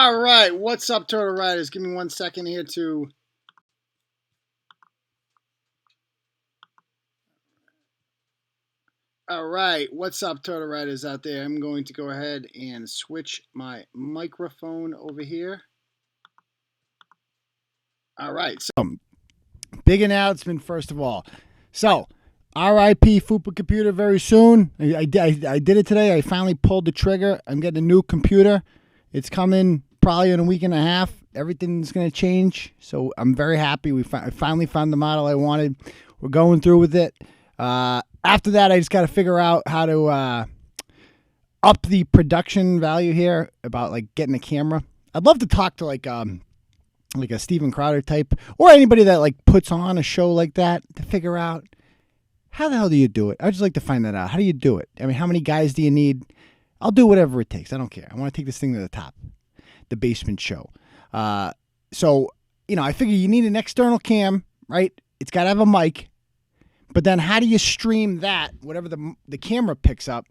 All right, what's up, Turtle Riders? Give me 1 second here to... All right, what's up, Turtle Riders out there? I'm going to go ahead and switch my microphone over here. All right, so big announcement first of all. So, RIP Fupa computer very soon. I did it today. I finally pulled the trigger. I'm getting a new computer. It's coming probably in a week and a half. Everything's going to change. So I'm very happy. I finally found the model I wanted. We're going through with it. After that, I just got to figure out how to up the production value here about like getting a camera. I'd love to talk to like a Steven Crowder type or anybody that like puts on a show like that to figure out how the hell do you do it. I'd just like to find that out. How do you do it? I mean, how many guys do you need? I'll do whatever it takes. I don't care. I want to take this thing to the top, the basement show. So, you know, I figure you need an external cam, right? It's got to have a mic. But then how do you stream that, whatever the camera picks up,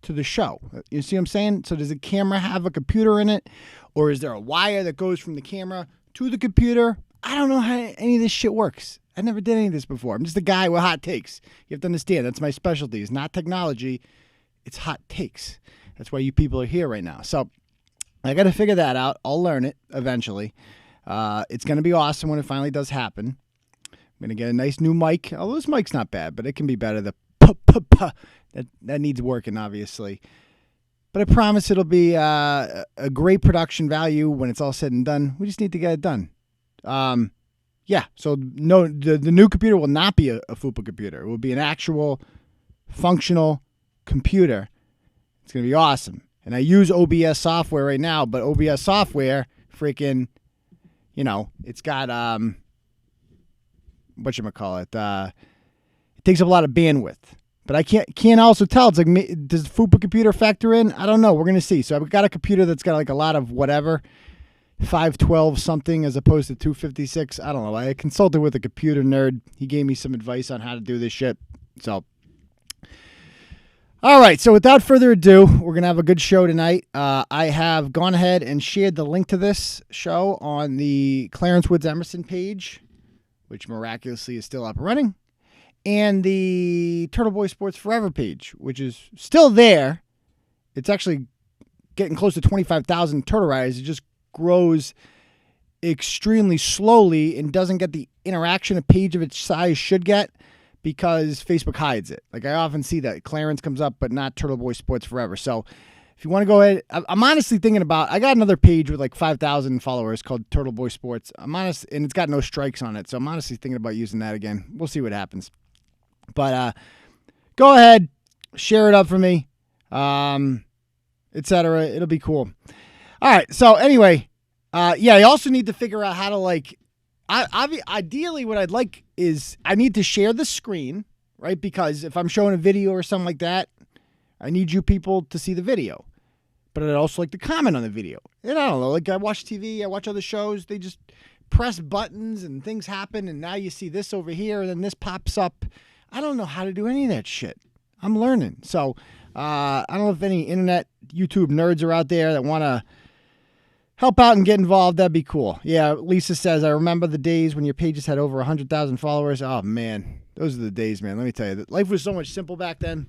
to the show? You see what I'm saying? So does the camera have a computer in it? Or is there a wire that goes from the camera to the computer? I don't know how any of this shit works. I never did any of this before. I'm just a guy with hot takes. You have to understand, that's my specialty. It's not technology. It's hot takes. That's why you people are here right now. So I got to figure that out. I'll learn it eventually. It's going to be awesome when it finally does happen. I'm going to get a nice new mic. Oh, this mic's not bad, but it can be better. That needs working, obviously. But I promise it'll be a great production value when it's all said and done. We just need to get it done. Yeah, so no, the new computer will not be a FUPA computer. It will be an actual functional computer. It's going to be awesome. And I use OBS software right now, but OBS software, freaking, you know, it's got, whatchamacallit, it takes up a lot of bandwidth. But I can't also tell. It's like, does the FUPA computer factor in? I don't know. We're going to see. So I've got a computer that's got like a lot of whatever, 512 something as opposed to 256. I don't know. I consulted with a computer nerd. He gave me some advice on how to do this shit. So, all right. So without further ado, we're going to have a good show tonight. I have gone ahead and shared the link to this show on the Clarence Woods Emerson page, which miraculously is still up and running, and the Turtle Boy Sports Forever page, which is still there. It's actually getting close to 25,000 Turtle Riders. It just grows extremely slowly and doesn't get the interaction a page of its size should get because Facebook hides it. Like I often see that Clarence comes up, but not Turtle Boy Sports Forever. So if you want to go ahead, I'm honestly thinking about, I got another page with like 5,000 followers called Turtle Boy Sports. I'm honest, and it's got no strikes on it. So I'm honestly thinking about using that again. We'll see what happens. But go ahead, share it up for me, etc. It'll be cool. All right. So anyway, yeah, I also need to figure out how to like, ideally what I'd like is I need to share the screen, right? Because if I'm showing a video or something like that, I need you people to see the video. But I'd also like to comment on the video. And I don't know, like I watch TV, I watch other shows, they just press buttons and things happen and now you see this over here and then this pops up. I don't know how to do any of that shit. I'm learning. So I don't know if any internet YouTube nerds are out there that want to help out and get involved. That'd be cool. Yeah, Lisa says, I remember the days when your pages had over 100,000 followers. Oh, man. Those are the days, man. Let me tell you. Life was so much simple back then.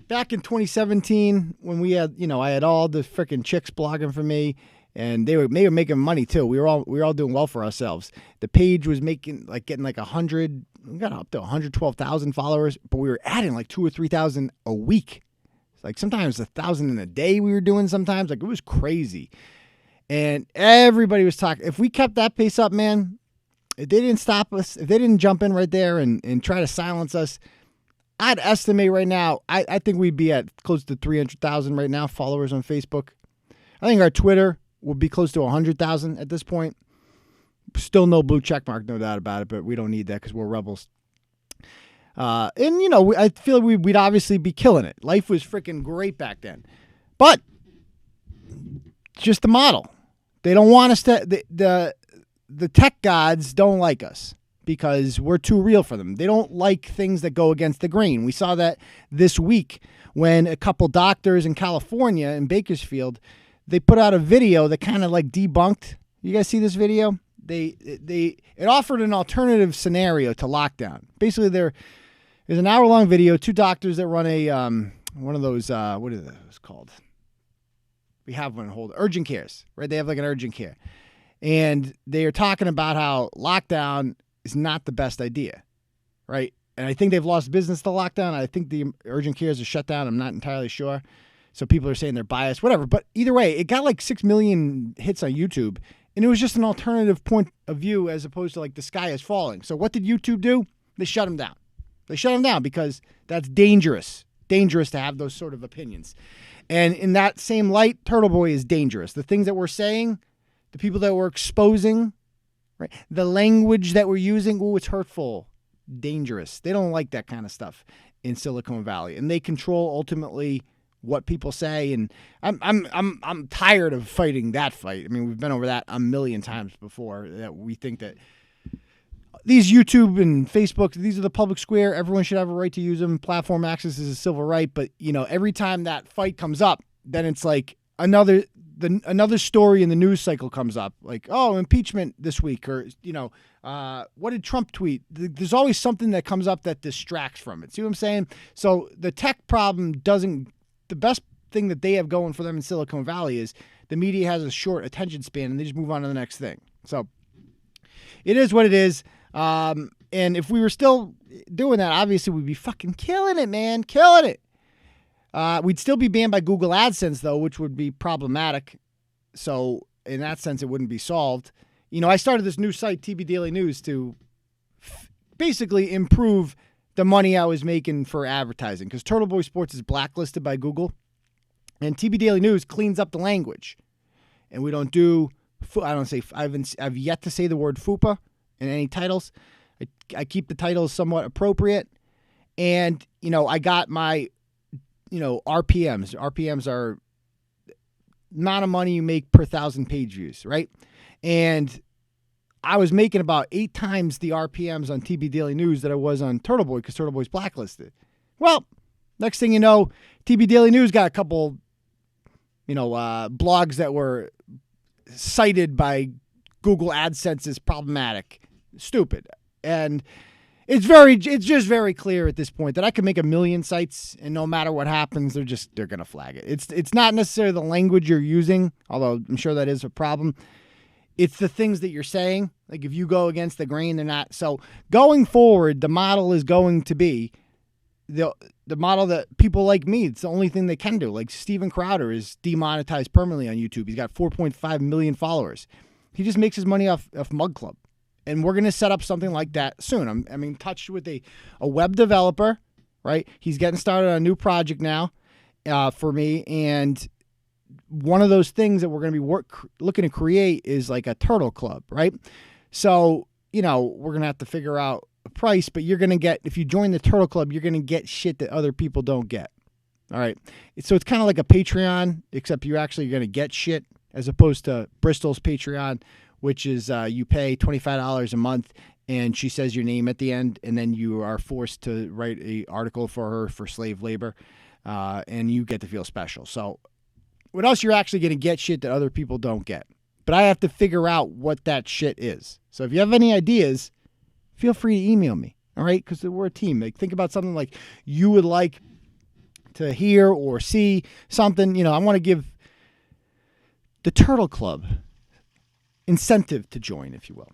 Back in 2017, when we had, you know, I had all the freaking chicks blogging for me, and they were making money too. We were all doing well for ourselves. The page was getting like 100. We got up to 112,000 followers, but we were adding like 2,000 or 3,000 a week. Like sometimes 1,000 in a day we were doing. Sometimes like it was crazy, and everybody was talking. If we kept that pace up, man, if they didn't stop us, if they didn't jump in right there and try to silence us, I'd estimate right now, I think we'd be at close to 300,000 right now, followers on Facebook. I think our Twitter will be close to 100,000 at this point. Still no blue check mark, no doubt about it, but we don't need that because we're rebels. And, you know, I feel we'd obviously be killing it. Life was freaking great back then. But just the model. They don't want us to, the tech gods don't like us, because we're too real for them. They don't like things that go against the grain. We saw that this week when a couple doctors in California, in Bakersfield, they put out a video that kind of like debunked. You guys see this video? It offered an alternative scenario to lockdown. Basically, there's an hour-long video, 2 doctors that run a one of those what is those called? We have one hold urgent cares, right? They have like an urgent care, and they are talking about how lockdown is not the best idea, right? And I think they've lost business to lockdown. I think the urgent cares are shut down. I'm not entirely sure. So people are saying they're biased, whatever. But either way, it got like 6 million hits on YouTube. And it was just an alternative point of view as opposed to like the sky is falling. So what did YouTube do? They shut them down. They shut them down because that's dangerous. Dangerous to have those sort of opinions. And in that same light, Turtle Boy is dangerous. The things that we're saying, the people that we're exposing, right? The language that we're using, it's hurtful, dangerous. They don't like that kind of stuff in Silicon Valley. And they control ultimately what people say, and I'm tired of fighting that fight. I mean, we've been over that a million times before, that we think that these YouTube and Facebook, these are the public square. Everyone should have a right to use them. Platform access is a civil right. But, every time that fight comes up, then it's like another story in the news cycle comes up. Like, oh, impeachment this week, or, what did Trump tweet? There's always something that comes up that distracts from it. See what I'm saying? So the tech problem the best thing that they have going for them in Silicon Valley is the media has a short attention span and they just move on to the next thing. So it is what it is. And if we were still doing that, obviously we'd be fucking killing it, man. Killing it. We'd still be banned by Google AdSense, though, which would be problematic. So in that sense, it wouldn't be solved. I started this new site, TB Daily News, to basically improve the money I was making for advertising, because Turtle Boy Sports is blacklisted by Google, and TB Daily News cleans up the language, and we don't do. I've yet to say the word FUPA in any titles. I keep the titles somewhat appropriate, and I got my RPMs. RPMs are amount of money you make per 1,000 page views, right? And I was making about 8 times the RPMs on TB Daily News that I was on Turtle Boy, because Turtle Boy's blacklisted. Well, next thing you know, TB Daily News got a couple, blogs that were cited by Google AdSense as problematic, stupid. And it's just very clear at this point that I can make 1 million sites, and no matter what happens, they're going to flag it. It's not necessarily the language you're using, although I'm sure that is a problem. It's the things that you're saying. Like if you go against the grain, they're not. So going forward, the model is going to be the model that people like me, it's the only thing they can do. Like Steven Crowder is demonetized permanently on YouTube. He's got 4.5 million followers. He just makes his money off Mug Club. And we're going to set up something like that soon. I'm in touch with a web developer, right? He's getting started on a new project now for me. And one of those things that we're going to be looking to create is like a turtle club, right? So, we're going to have to figure out a price, but you're going to get, if you join the turtle club, you're going to get shit that other people don't get. All right. So it's kind of like a Patreon, except you're actually going to get shit, as opposed to Bristol's Patreon, which is you pay $25 a month and she says your name at the end, and then you are forced to write an article for her for slave labor, and you get to feel special. So what else, you're actually going to get shit that other people don't get. But I have to figure out what that shit is. So if you have any ideas, feel free to email me, all right? Because we're a team. Like, think about something like you would like to hear or see something. I want to give the Turtle Club incentive to join, if you will.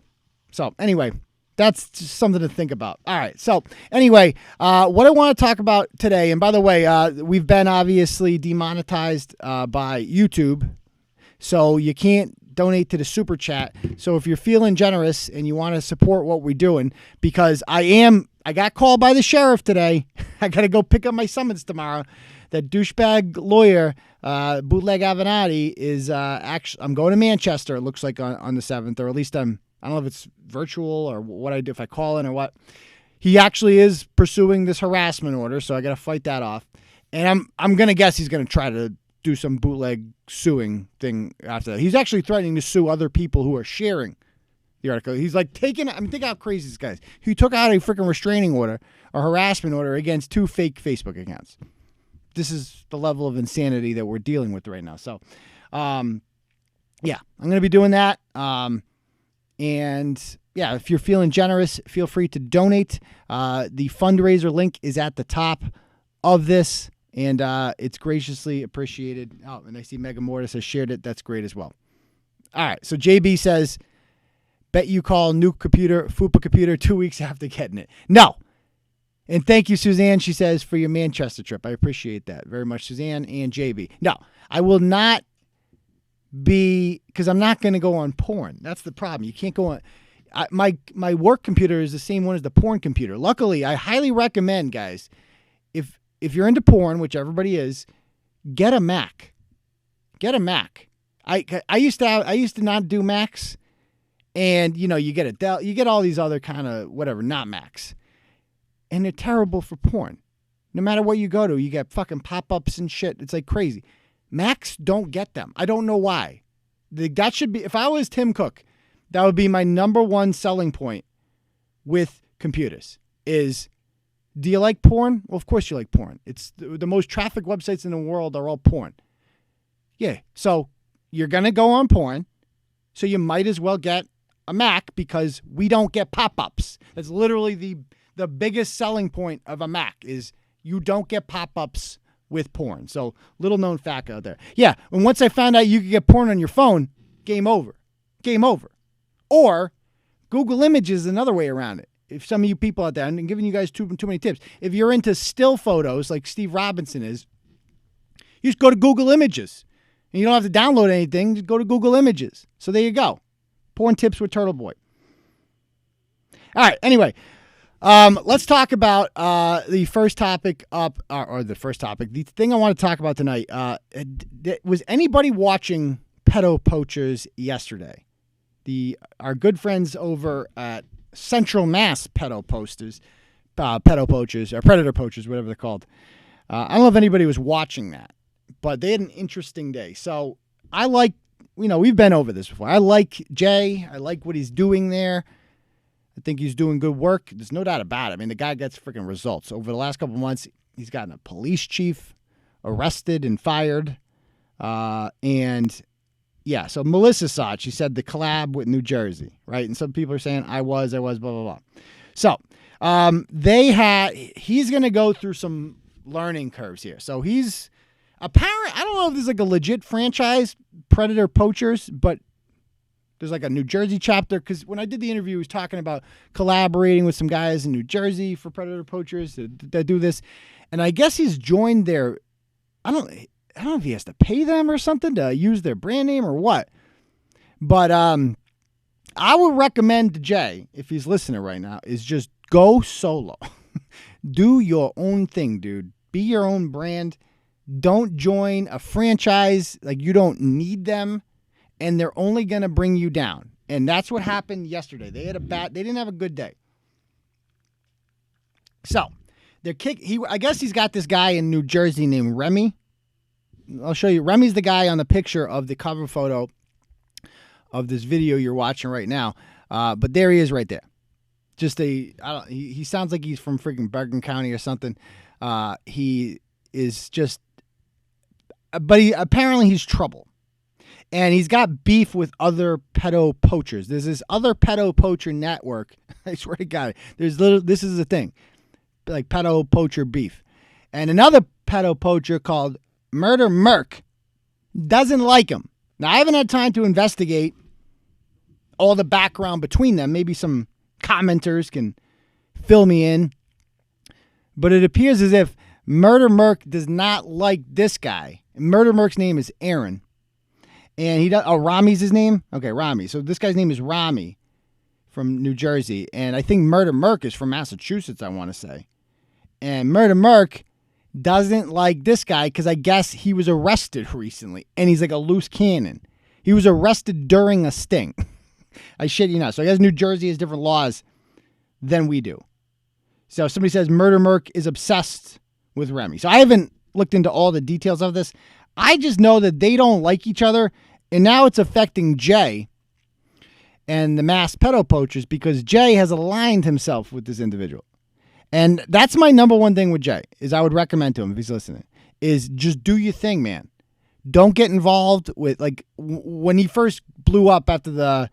So anyway, that's just something to think about. All right. So anyway, what I want to talk about today, and by the way, we've been obviously demonetized by YouTube, so you can't donate to the super chat. So if you're feeling generous and you want to support what we're doing, because I got called by the sheriff today. I got to go pick up my summons tomorrow. That douchebag lawyer, Bootleg Avenatti, is actually, I'm going to Manchester, it looks like, on the 7th, or at least I don't know if it's virtual or what I do, if I call in or what. He actually is pursuing this harassment order, so I got to fight that off. And I'm going to guess he's going to try to do some bootleg suing thing after that. He's actually threatening to sue other people who are sharing the article. He's like think how crazy this guy is. He took out a freaking restraining order, a harassment order, against 2 fake Facebook accounts. This is the level of insanity that we're dealing with right now. So Yeah, I'm going to be doing that. And yeah, if you're feeling generous, feel free to donate. The fundraiser link is at the top of this, and it's graciously appreciated. Oh, and I see Mega Mortis has shared it. That's great as well. All right, so JB says, bet you call new computer, FUPA computer 2 weeks after getting it. No. And thank you, Suzanne, she says, for your Manchester trip. I appreciate that very much, Suzanne and JB. No, I will not be, because I'm not going to go on porn. That's the problem. You can't go on. My work computer is the same one as the porn computer. Luckily, I highly recommend, guys, if you're into porn, which everybody is, get a Mac. Get a Mac. I used to not do Macs, and you get a Dell, you get all these other kind of whatever, not Macs, and they're terrible for porn. No matter what you go to, you get fucking pop-ups and shit. It's like crazy. Macs don't get them. I don't know why. That should be, if I was Tim Cook, that would be my number one selling point with computers is, do you like porn? Well, of course you like porn. It's the most trafficked websites in the world are all porn. Yeah. So you're going to go on porn. So you might as well get a Mac because we don't get pop-ups. That's literally the biggest selling point of a Mac is you don't get pop-ups with porn. So little known fact out there. Yeah. And once I found out you could get porn on your phone, game over. Game over. Or Google Images is another way around it. If some of you people out there, I'm giving you guys too many tips. If you're into still photos like Steve Robinson is, you just go to Google Images. And you don't have to download anything. Just go to Google Images. So there you go. Porn tips with Turtle Boy. All right. Anyway, let's talk about the first topic up, or the first topic. The thing I want to talk about tonight. Was anybody watching Pedo Poachers yesterday? Our good friends over at Central Mass Pedo Poachers, or Predator Poachers, whatever they're called. I don't know if anybody was watching that, but they had an interesting day. So I like, we've been over this before. I like Jay. I like what he's doing there. I think he's doing good work. There's no doubt about it. I mean, the guy gets freaking results. Over the last couple of months, he's gotten a police chief arrested and fired. And yeah, so Melissa saw it. She said the collab with New Jersey, right? And some people are saying, I was, blah, blah, blah. So he's going to go through some learning curves here. So he's apparently, I don't know if there's like a legit franchise, Predator Poachers, but there's like a New Jersey chapter. Because when I did the interview, he was talking about collaborating with some guys in New Jersey for Predator Poachers that do this. And I guess he's joined their, I don't know if he has to pay them or something to use their brand name or what. But I would recommend to Jay, if he's listening right now, is just go solo. Do your own thing, dude. Be your own brand. Don't join a franchise. Like, you don't need them, and they're only going to bring you down. And that's what happened yesterday. They didn't have a good day. So, I guess he's got this guy in New Jersey named Remy. I'll show you. Remy's the guy on the picture of the cover photo of this video you're watching right now. But there he is right there. He sounds like he's from freaking Bergen County or something. He is just, but apparently he's trouble. And he's got beef with other pedo poachers. There's this other pedo poacher network. I swear to God, this is the thing, like pedo poacher beef. And another pedo poacher called Murder Merc doesn't like him. Now, I haven't had time to investigate all the background between them. Maybe some commenters can fill me in. But it appears as if Murder Merc does not like this guy. Murder Merc's name is Aaron. And Rami's his name? Okay, Rami. So this guy's name is Rami from New Jersey. And I think Murder Merc is from Massachusetts, I want to say. And Murder Merc doesn't like this guy because I guess he was arrested recently. And he's like a loose cannon. He was arrested during a sting. I shit you not. So I guess New Jersey has different laws than we do. So somebody says Murder Merc is obsessed with Remy. So I haven't looked into all the details of this. I just know that they don't like each other. And now it's affecting Jay and the mass pedo poachers because Jay has aligned himself with this individual. And that's my number one thing with Jay, is I would recommend to him, if he's listening, is just do your thing, man. Don't get involved with, like, when he first blew up after the,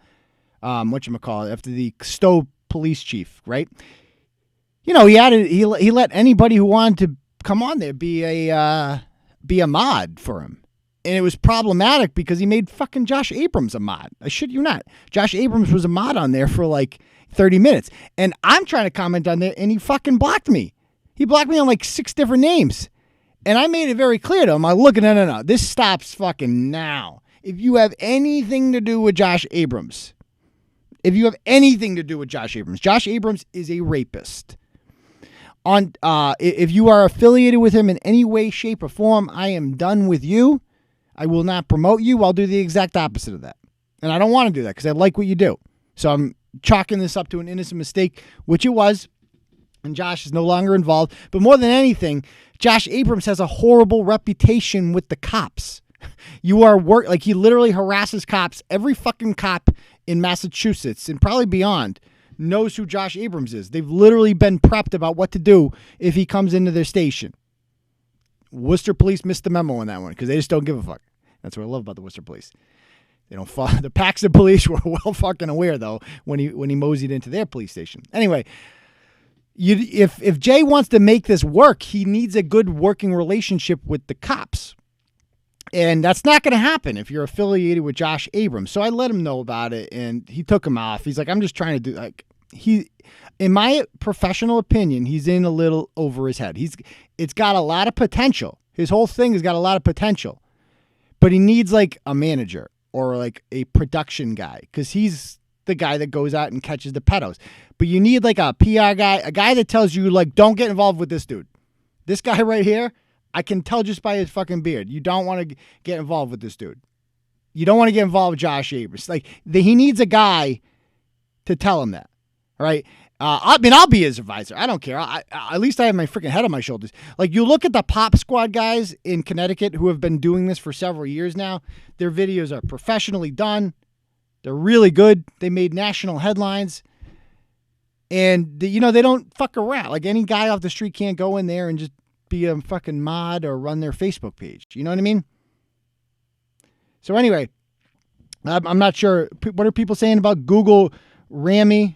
after the Stowe police chief, right? You know, he let anybody who wanted to come on there be a mod for him. And it was problematic because he made fucking Josh Abrams a mod. I shit you not. Josh Abrams was a mod on there for like 30 minutes. And I'm trying to comment on there, and he fucking blocked me. He blocked me on like 6 different names. And I made it very clear to him. I look, no. This stops fucking now. If you have anything to do with Josh Abrams, Josh Abrams is a rapist. If you are affiliated with him in any way, shape, or form, I am done with you. I will not promote you. I'll do the exact opposite of that. And I don't want to do that because I like what you do. So I'm chalking this up to an innocent mistake, which it was. And Josh is no longer involved. But more than anything, Josh Abrams has a horrible reputation with the cops. He literally harasses cops. Every fucking cop in Massachusetts and probably beyond knows who Josh Abrams is. They've literally been prepped about what to do if he comes into their station. Worcester police missed the memo on that one because they just don't give a fuck. That's what I love about the Worcester police. They don't follow. The Paxton police were well fucking aware though when he moseyed into their police station. Anyway, if Jay wants to make this work, he needs a good working relationship with the cops. And that's not going to happen if you're affiliated with Josh Abrams. So I let him know about it, and he took him off. He's like, I'm just trying to do, like, in my professional opinion, he's in a little over his head. It's got a lot of potential. His whole thing has got a lot of potential, but he needs like a manager or like a production guy because he's the guy that goes out and catches the pedos. But you need like a PR guy, a guy that tells you like, don't get involved with this dude. This guy right here, I can tell just by his fucking beard. You don't want to get involved with this dude. You don't want to get involved with Josh Abrams. Like he needs a guy to tell him that. All right. I'll be his advisor. I don't care. At least I have my freaking head on my shoulders. Like you look at the Pop Squad guys in Connecticut who have been doing this for several years now. Their videos are professionally done. They're really good. They made national headlines. And, they don't fuck around. Like any guy off the street can't go in there and just be a fucking mod or run their Facebook page. You know what I mean? So anyway, I'm not sure. What are people saying about Google Rammy?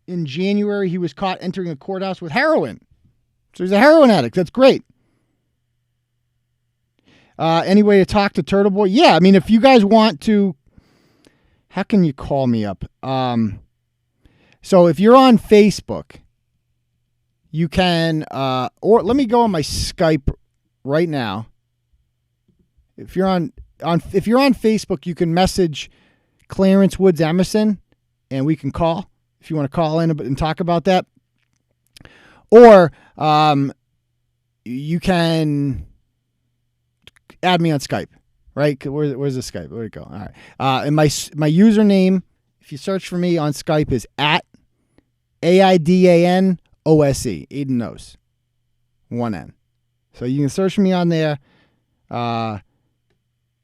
In January, he was caught entering a courthouse with heroin. So he's a heroin addict. That's great. Any way to talk to Turtle Boy? Yeah, I mean, if you guys want to, how can you call me up? So if you're on Facebook, you can, or let me go on my Skype right now. If you're on Facebook, you can message Clarence Woods Emerson, and we can call if you want to call in and talk about that. Or you can add me on Skype, right? Where's the Skype? Where'd it go? All right. And my username, if you search for me on Skype, is at AIDANOSE, Aiden Ose, 1 N. So you can search for me on there,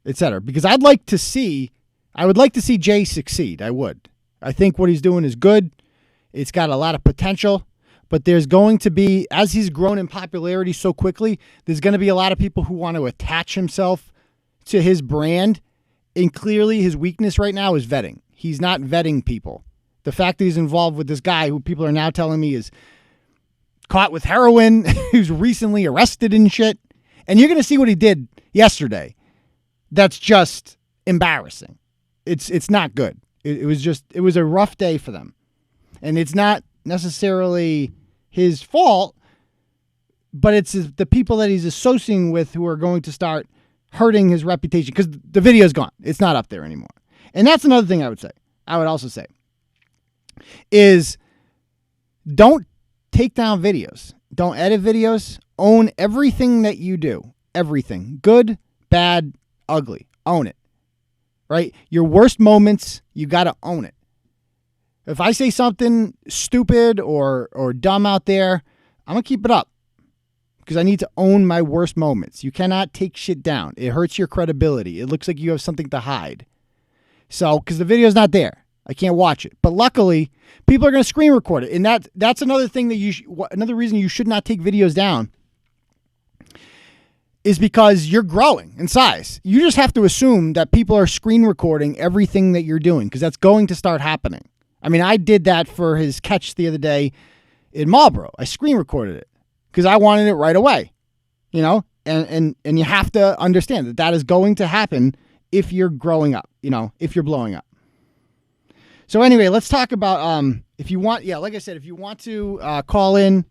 etc. Because I would like to see Jay succeed. I would. I think what he's doing is good. It's got a lot of potential, but there's going to be, as he's grown in popularity so quickly, there's going to be a lot of people who want to attach himself to his brand. And clearly his weakness right now is vetting. He's not vetting people. The fact that he's involved with this guy who people are now telling me is caught with heroin, who's recently arrested and shit. And you're going to see what he did yesterday. That's just embarrassing. It's not good. It was a rough day for them. And it's not necessarily his fault, but it's the people that he's associating with who are going to start hurting his reputation because the video's gone. It's not up there anymore. And that's another thing I would say. I would also say is don't take down videos. Don't edit videos. Own everything that you do. Everything. Good, bad, ugly. Own it. Right? Your worst moments, you got to own it. If I say something stupid or dumb out there, I'm going to keep it up because I need to own my worst moments. You cannot take shit down. It hurts your credibility. It looks like you have something to hide. So, because the video's not there. I can't watch it. But luckily, people are going to screen record it. And that's another thing that another reason you should not take videos down is because you're growing in size. You just have to assume that people are screen recording everything that you're doing because that's going to start happening. I mean, I did that for his catch the other day in Marlboro. I screen recorded it because I wanted it right away, you know, and you have to understand that that is going to happen if you're growing up, you know, if you're blowing up. So anyway, let's talk about if you want, like I said, if you want to call in,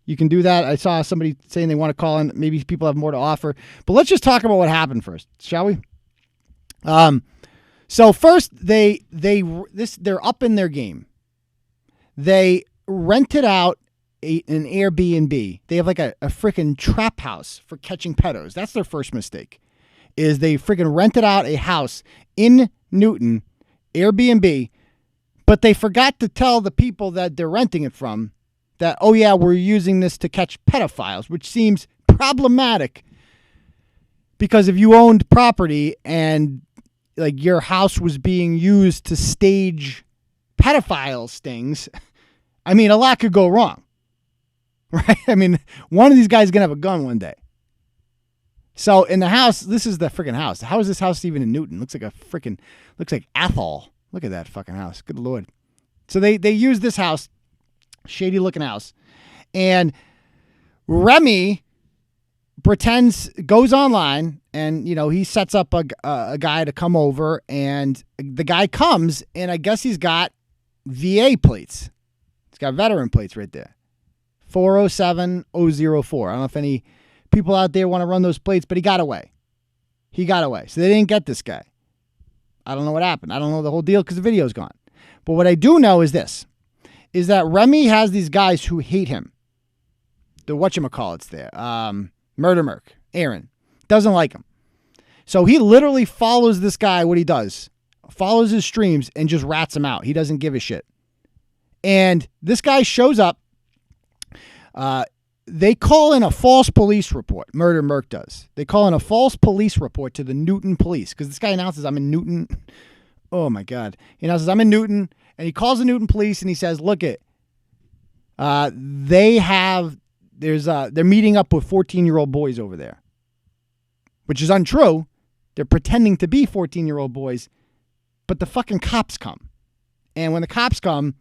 you can do that. I saw somebody saying they want to call in. Maybe people have more to offer, but let's just talk about what happened first, shall we? So first they're up in their game. They rented out an Airbnb. They have like a freaking trap house for catching pedos. That's their first mistake. Is they freaking rented out a house in Newton, Airbnb, but they forgot to tell the people that they're renting it from that, oh yeah, we're using this to catch pedophiles, which seems problematic because if you owned property and like your house was being used to stage pedophile stings, I mean, a lot could go wrong, right? I mean, one of these guys is going to have a gun one day. So in the house, this is the freaking house. How is this house even in Newton? Looks like Athol. Look at that fucking house. Good Lord. So they use this house, shady looking house, and Remy goes online and, you know, he sets up a guy to come over, and the guy comes, and I guess he's got VA plates. He's got veteran plates right there. 407004. I don't know if any people out there want to run those plates, but he got away. So they didn't get this guy. I don't know what happened. I don't know the whole deal because the video's gone. But what I do know is this, is that Remy has these guys who hate him. The whatchamacallits there. Murder Merc. Aaron. Doesn't like him. So he literally follows this guy, what he does. Follows his streams and just rats him out. He doesn't give a shit. And this guy shows up. They call in a false police report. Murder Merc does. They call in a false police report to the Newton police because this guy announces, I'm in Newton. Oh my God. He announces, I'm in Newton, and he calls the Newton police and he says, look they're meeting up with 14-year-old boys over there, which is untrue. They're pretending to be 14-year-old boys, but the fucking cops come. And when the cops come,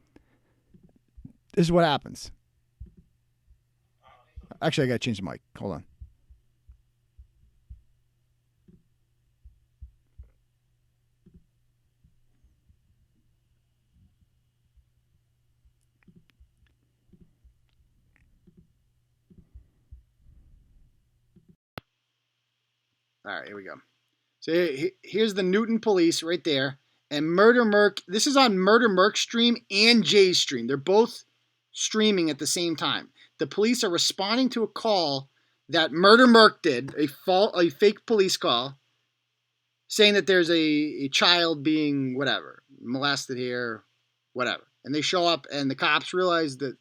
this is what happens. Actually, I got to change the mic. Hold on. All right, here we go. So here's the Newton police right there. And Murder Merc, this is on Murder Merc's stream and Jay's stream. They're both streaming at the same time. The police are responding to a call that Murder Merc did, a fake police call, saying that there's a child being whatever, molested here, whatever. And they show up, and the cops realize that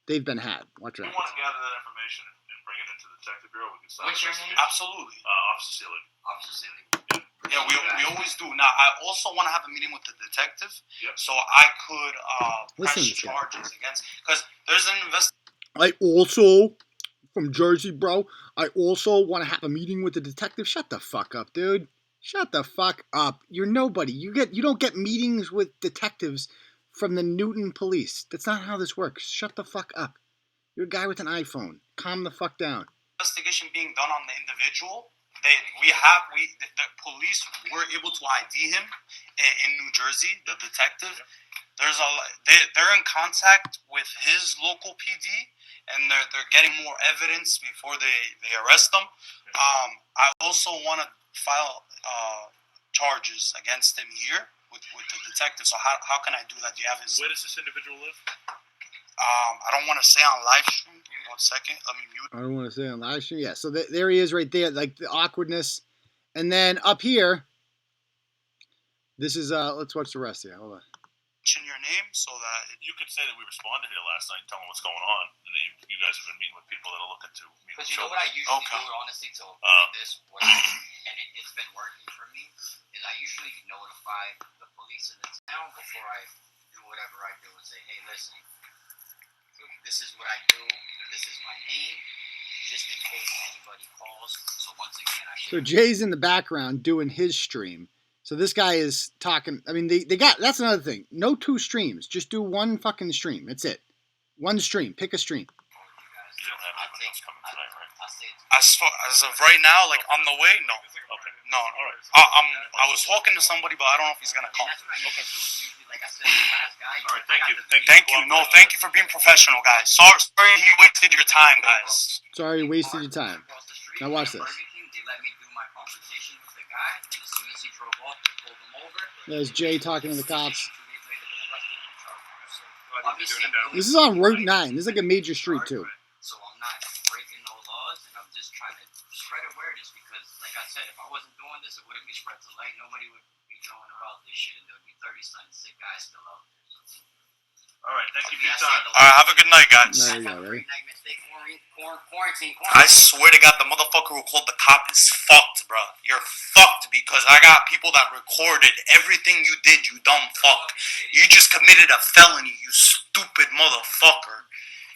they've been had. Watch that. We want to gather that information and bring it into the detective bureau. We can start. What's your name? Absolutely. Officer Seelig. Officer Seelig. Yeah, we always do. Now, I also want to have a meeting with the detective, so I could press charges against, because there's an investigation. I also, from Jersey, bro, I also want to have a meeting with the detective. Shut the fuck up, dude. Shut the fuck up. You're nobody. You don't get meetings with detectives from the Newton police. That's not how this works. Shut the fuck up. You're a guy with an iPhone. Calm the fuck down. Investigation being done on the individual. The police were able to ID him in New Jersey. The detective, they're in contact with his local PD, and they're getting more evidence before they arrest them. I also want to file charges against him here with the detective. So how can I do that? Do you have his? Where does this individual live? I don't want to say on live stream. 1 second. Let me mute. I don't want to say on live stream. Yeah, so there he is right there, like the awkwardness. And then up here, this is, let's watch the rest here. Hold on. Mention your name so that you could say that we responded here last night and tell them what's going on, and that you guys have been meeting with people that are looking to meet with Because you know children. what I usually do, honestly, to avoid this, and it's been working for me, is I usually notify the police in the town before I do whatever I do and say, hey, listen, this is what I do, this is my name, just in case anybody calls. So once again, So Jay's in the background doing his stream. So this guy is talking. I mean, they got, that's another thing. No 2 streams. Just do 1 fucking stream. That's it. 1 stream. Pick a stream. You don't have anyone else coming tonight, right? As of right now, like on the way, no. Okay. No. All right. I was talking to somebody, but I don't know if he's gonna call. That's what I usually do. Usually, like I said, the last guy. All right, thank you. Thank you. No, thank you for being professional, guys. Sorry he wasted your time, guys. Sorry you wasted your time. Now watch this. They let me do my conversation with the guy, and as soon as he drove off, they pulled him over. There's Jay talking to the cops. 2 days later, they arrested him and charged him. So obviously, I'm doing This is on Route 9. This is like a major street, too. So I'm not breaking no laws, and I'm just trying to spread awareness because, like I said, if I wasn't doing this, it wouldn't be spread to light. Nobody would be knowing about this shit, and there would be 30-something sick guys still out there. So, All right, thank you for your time. All right, have a good night, guys. There you go, ready? Quarantine. I swear to God, the motherfucker who called the cop is fucked, bro. You're fucked because I got people that recorded everything you did, you dumb fuck. You just committed a felony, you stupid motherfucker.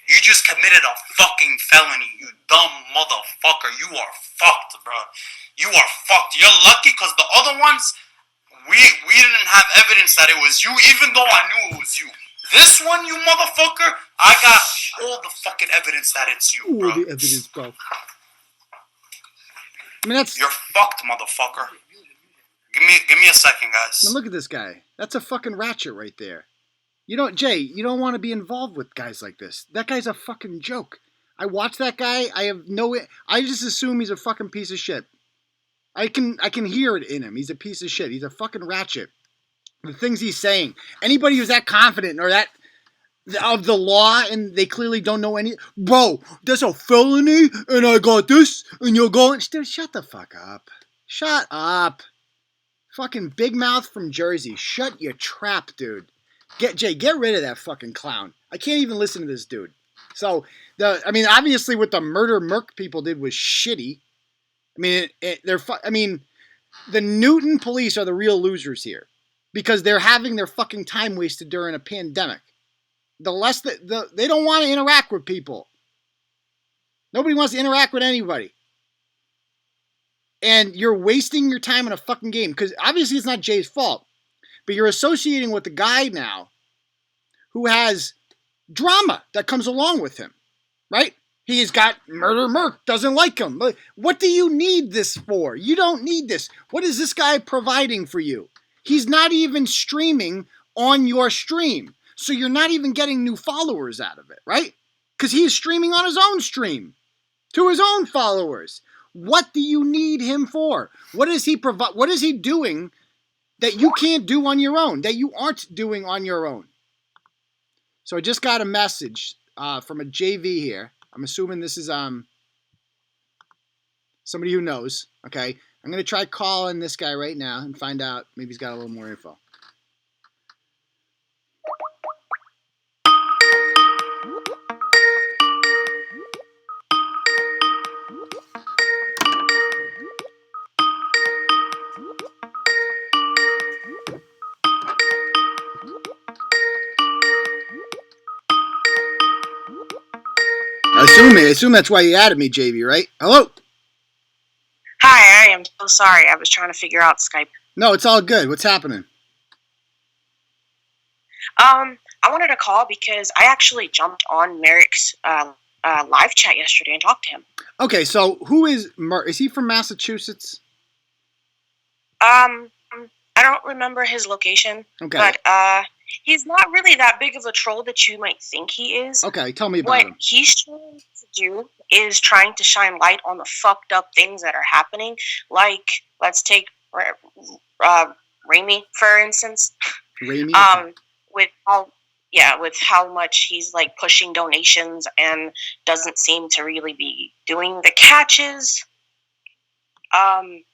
You just committed a fucking felony, you dumb motherfucker. You are fucked, bro. You are fucked. You're lucky because the other ones, we didn't have evidence that it was you, even though I knew it was you. This one, you motherfucker, I got all the fucking evidence that it's you, bro. All the evidence, bro. I mean, that's... You're fucked, motherfucker. Give me a second, guys. I mean, look at this guy. That's a fucking ratchet right there. You don't, Jay, you don't want to be involved with guys like this. That guy's a fucking joke. I watch that guy. I just assume he's a fucking piece of shit. I can hear it in him. He's a piece of shit. He's a fucking ratchet. The things he's saying. Anybody who's that confident or that of the law and they clearly don't know any. Bro, that's a felony and I got this and you're going. Dude, shut the fuck up. Shut up. Fucking big mouth from Jersey. Shut your trap, dude. Get rid of that fucking clown. I can't even listen to this dude. So, obviously what the murder merc people did was shitty. I mean, the Newton police are the real losers here because they're having their fucking time wasted during a pandemic. They don't want to interact with people. Nobody wants to interact with anybody. And you're wasting your time in a fucking game because obviously it's not Jay's fault. But you're associating with the guy now who has drama that comes along with him, right? He's got murder merc, doesn't like him. What do you need this for? You don't need this. What is this guy providing for you? He's not even streaming on your stream. So you're not even getting new followers out of it, right? Because he's streaming on his own stream to his own followers. What do you need him for? What is he doing that you can't do on your own, that you aren't doing on your own? So I just got a message from a JV here. I'm assuming this is somebody who knows. Okay, I'm going to try calling this guy right now and find out. Maybe he's got a little more info. I assume that's why you added me, JV, right? Hello? Hi, I am so sorry. I was trying to figure out Skype. No, it's all good. What's happening? I wanted to call because I actually jumped on Merrick's live chat yesterday and talked to him. Okay, so who is Merrick? Is he from Massachusetts? I don't remember his location. Okay. But he's not really that big of a troll that you might think he is. Okay, tell me about him. What he's trying to do is trying to shine light on the fucked up things that are happening. Like, let's take Raimi, for instance. Raimi? With how much he's like pushing donations and doesn't seem to really be doing the catches.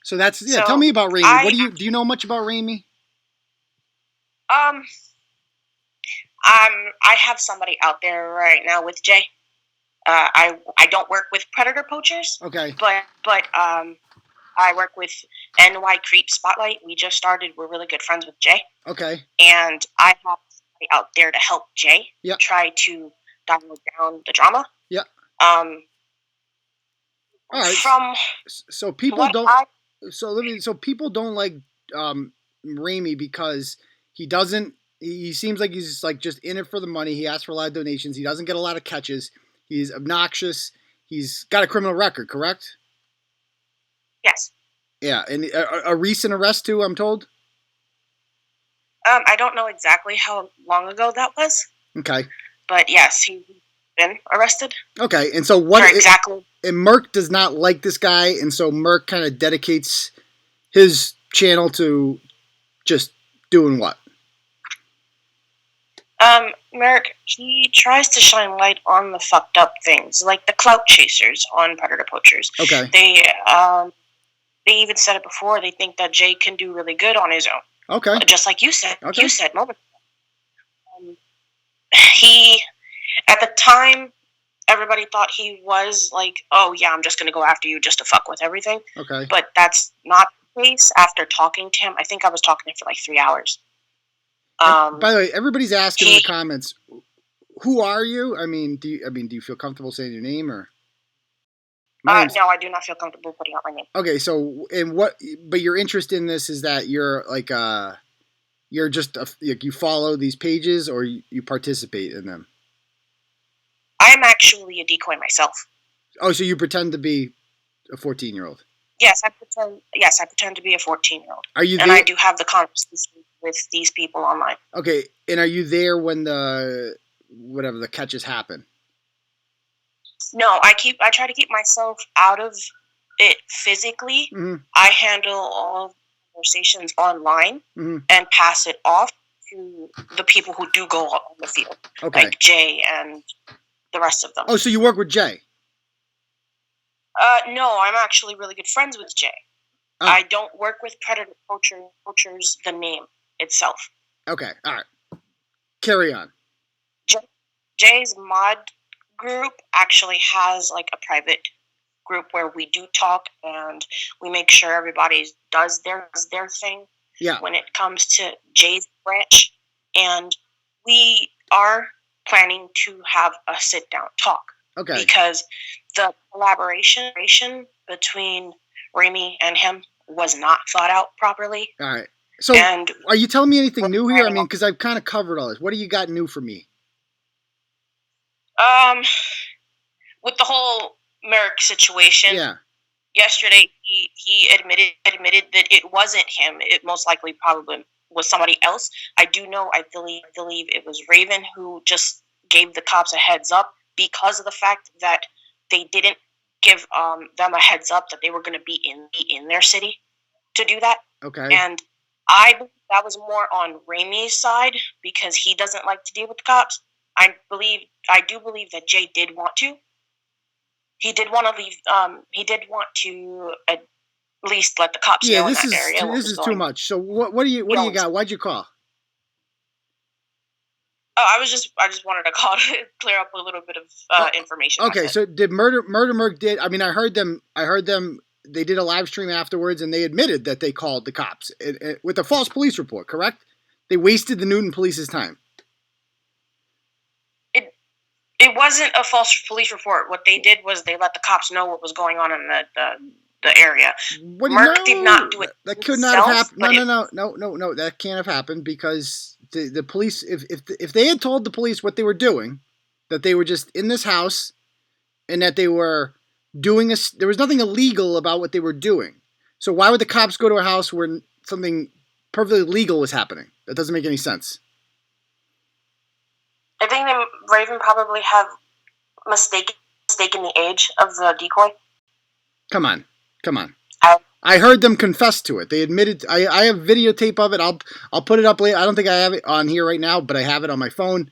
So tell me about Raimi. Do you know much about Raimi? I have somebody out there right now with Jay. I don't work with predator poachers. Okay. But I work with NY Creep Spotlight. We just started. We're really good friends with Jay. Okay. And I have somebody out there to help Jay Yep. try to dial down the drama. Yep. All right. From So people what don't. I So people don't like Ramey because he doesn't. He seems like he's like just in it for the money. He asks for a lot of donations. He doesn't get a lot of catches. He's obnoxious. He's got a criminal record, correct? yes, Yeah, and a recent arrest too. I'm told. I don't know exactly how long ago that was, Okay. but yes, he's been arrested. Okay, and so what? Or exactly. And Merck does not like this guy, and so Merck kind of dedicates his channel to just doing what? Merrick, he tries to shine light on the fucked up things, like the clout chasers on Predator Poachers. Okay. They even said it before. They think that Jay can do really good on his own. Okay. Just like you said. Okay. You said moments ago. He, at the time, everybody thought he was like, oh yeah, I'm just gonna go after you just to fuck with everything. Okay. But that's not the case. After talking to him, I think I was talking to him for like 3 hours. By the way, everybody's asking in the comments, who are you? I mean, do you feel comfortable saying your name or? No, I do not feel comfortable putting out my name. Okay, so but your interest in this is that you're like you're just you follow these pages or you participate in them. I am actually a decoy myself. Oh, so you pretend to be a 14-year-old? Yes, I pretend. Yes, I pretend to be a 14-year-old. Are you? And there? I do have the conversation with these people online. Okay, and are you there when the catches happen? No, I try to keep myself out of it physically. Mm-hmm. I handle all conversations online and pass it off to the people who do go on the field, like Jay and the rest of them. Oh, so you work with Jay? No, I'm actually really good friends with Jay. Oh. I don't work with Predator Poachers, the name itself. Okay, all right. Carry on. Jay's mod group actually has like a private group where we do talk and we make sure everybody does their thing. Yeah. When it comes to Jay's branch, and we are planning to have a sit down talk. Okay. Because the collaboration between Ramey and him was not thought out properly. All right. So, are you telling me anything new here? I mean, because I've kind of covered all this. What do you got new for me? With the whole Merrick situation. Yeah. Yesterday, he admitted that it wasn't him. It most likely probably was somebody else. I believe it was Raven who just gave the cops a heads up because of the fact that they didn't give them a heads up that they were going to be in their city to do that. Okay. And I believe that was more on Ramey's side because he doesn't like to deal with the cops. I do believe that Jay did want to. He did want to leave. He did want to at least let the cops know in that area. This is too much. So what do you got? Why'd you call? Oh, I just wanted to call to clear up a little bit of information. Okay, so did Murder Merc did? I mean, I heard them. They did a live stream afterwards, and they admitted that they called the cops with a false police report. Correct? They wasted the Newton police's time. It wasn't a false police report. What they did was they let the cops know what was going on in the area. Merc did not do it. That could not have happened. No. That can't have happened because the police, if they had told the police what they were doing, that they were just in this house, and that they were doing there was nothing illegal about what they were doing. So why would the cops go to a house where something perfectly legal was happening? That doesn't make any sense. I think Raven probably have mistaken the age of the decoy. Come on. I heard them confess to it. They admitted. I have videotape of it. I'll put it up later. I don't think I have it on here right now, but I have it on my phone.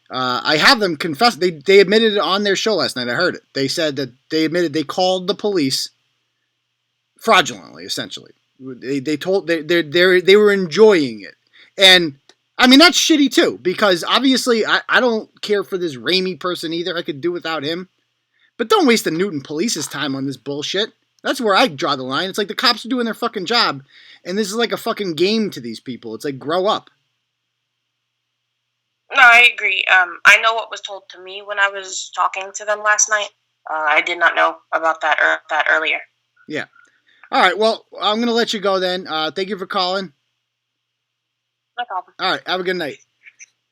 I have them confess. They admitted it on their show last night. I heard it. They said that they admitted they called the police fraudulently. Essentially, they were enjoying it, and I mean that's shitty too because obviously I don't care for this Ramey person either. I could do without him, but don't waste the Newton police's time on this bullshit. That's where I draw the line. It's like the cops are doing their fucking job, and this is like a fucking game to these people. It's like, grow up. No, I agree. I know what was told to me when I was talking to them last night. I did not know about that earlier. Yeah. All right. Well, I'm going to let you go then. Thank you for calling. No problem. All right. Have a good night.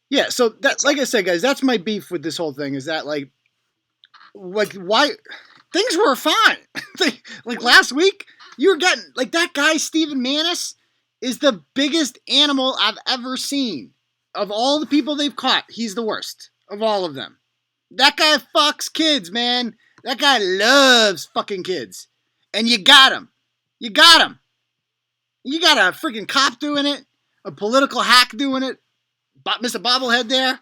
Yeah. So that, like I said, guys, that's my beef with this whole thing is that like why things were fine. Like last week, you were getting like that guy, Stephen Manis, is the biggest animal I've ever seen. Of all the people they've caught, he's the worst of all of them. That guy fucks kids, man. That guy loves fucking kids. And you got him. You got him. You got a freaking cop doing it, a political hack doing it, Mr. Bobblehead there.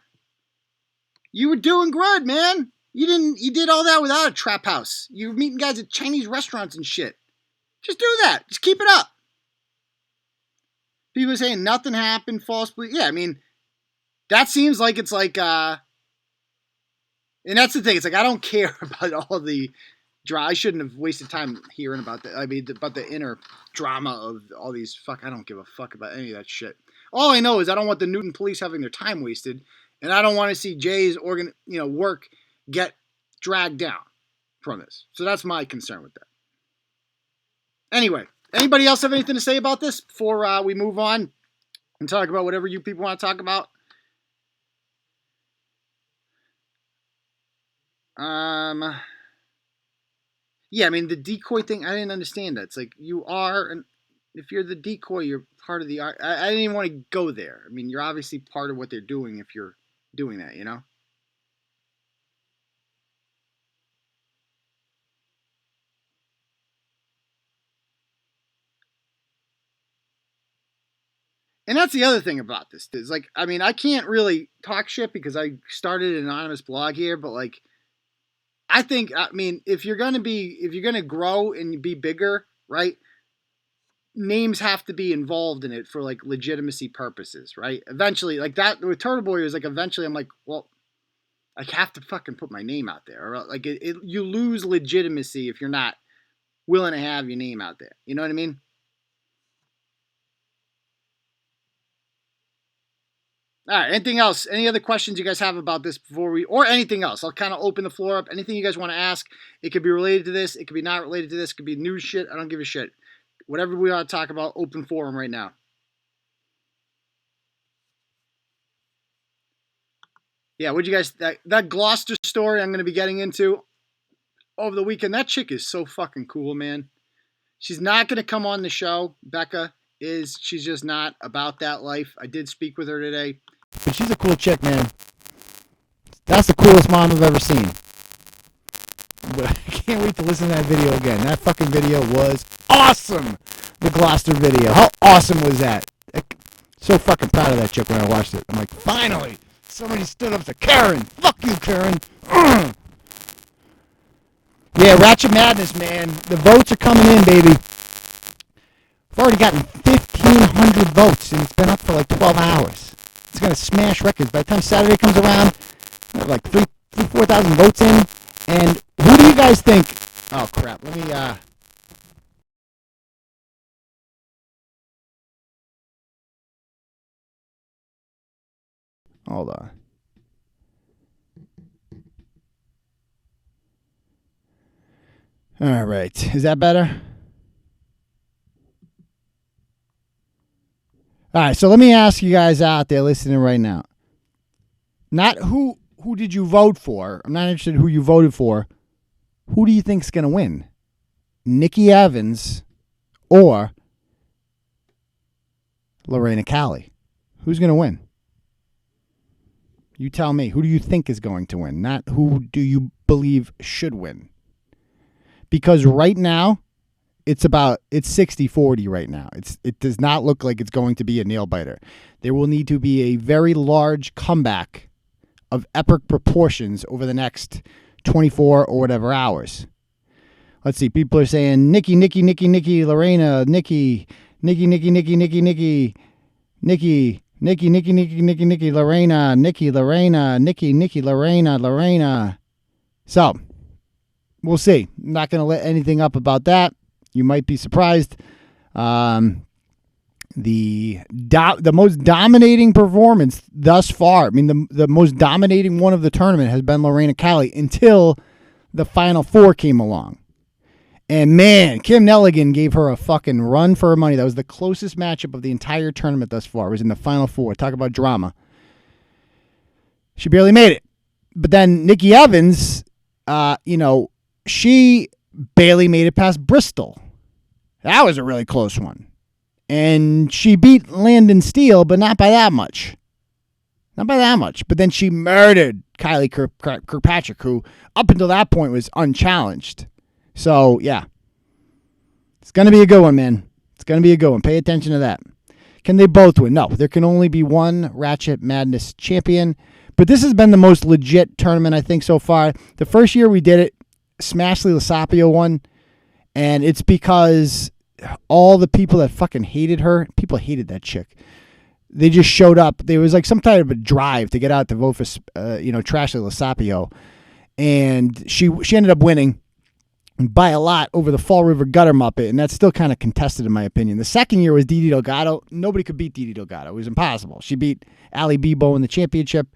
You were doing good, man. You did all that without a trap house. You were meeting guys at Chinese restaurants and shit. Just do that. Just keep it up. People are saying nothing happened, false belief. Yeah, I mean, that seems like it's like, and that's the thing. It's like, I don't care about all the I shouldn't have wasted time hearing about that. I mean, about the inner drama of all these I don't give a fuck about any of that shit. All I know is I don't want the Newton police having their time wasted, and I don't want to see Jay's work get dragged down from this. So that's my concern with that. Anyway, anybody else have anything to say about this before we move on and talk about whatever you people want to talk about? Yeah, I mean, the decoy thing, I didn't understand that. It's like, you are, and if you're the decoy, you're part of the art. I didn't even want to go there. I mean, you're obviously part of what they're doing if you're doing that, you know? And that's the other thing about this. Is like, I mean, I can't really talk shit because I started an anonymous blog here, but like, I mean, if you're going to grow and be bigger, right? Names have to be involved in it for like legitimacy purposes, right? Eventually, like that with Turtle Boy is like eventually I'm like, well, I have to fucking put my name out there, or like you lose legitimacy if you're not willing to have your name out there. You know what I mean? All right. Anything else? Any other questions you guys have about this before or anything else? I'll kind of open the floor up. Anything you guys want to ask? It could be related to this. It could be not related to this. It could be news shit. I don't give a shit. Whatever we want to talk about, open forum right now. Yeah, what'd you guys, that Gloucester story I'm going to be getting into over the weekend. That chick is so fucking cool, man. She's not going to come on the show. Becca she's just not about that life. I did speak with her today. But she's a cool chick, man. That's the coolest mom I've ever seen. But I can't wait to listen to that video again. That fucking video was awesome. The Gloucester video. How awesome was that? So fucking proud of that chick when I watched it. I'm like, finally, somebody stood up to Karen. Fuck you, Karen. Yeah, Ratchet Madness, man. The votes are coming in, baby. We've already gotten 1,500 votes, and it's been up for like 12 hours. It's going to smash records. By the time Saturday comes around, like 4,000 votes in. And who do you guys think? Oh, crap. Let me, hold on. All right. Is that better? All right. So let me ask you guys out there listening right now. Not who did you vote for? I'm not interested in who you voted for. Who do you think's going to win? Nikki Evans or Lorena Cali? Who's going to win? You tell me. Who do you think is going to win? Not who do you believe should win? Because right now, it's 60-40 right now. It does not look like it's going to be a nail biter. There will need to be a very large comeback of epic proportions over the next 24 or whatever hours. Let's see. People are saying Nikki, Lorena, Nikki, Lorena. So, we'll see. I'm not going to let anything up about that. You might be surprised. The most dominating performance thus far, I mean, the most dominating one of the tournament has been Lorena Cali until the Final Four came along. And man, Kim Nelligan gave her a fucking run for her money. That was the closest matchup of the entire tournament thus far. It was in the Final Four. Talk about drama. She barely made it. But then Nikki Evans, she barely made it past Bristol. That was a really close one. And she beat Landon Steele, but not by that much. Not by that much. But then she murdered Kylie Kirkpatrick, who up until that point was unchallenged. So, yeah. It's going to be a good one, man. It's going to be a good one. Pay attention to that. Can they both win? No. There can only be one Ratchet Madness champion. But this has been the most legit tournament, I think, so far. The first year we did it, Smashley Lasapio won. And it's because all the people that fucking hated her, people hated that chick. They just showed up. There was like some type of a drive to get out to vote for, Trashley Lasapio. And she ended up winning by a lot over the Fall River Gutter Muppet, and that's still kind of contested in my opinion. The second year was Didi Delgado. Nobody could beat Didi Delgado. It was impossible. She beat Ali Bebo in the championship.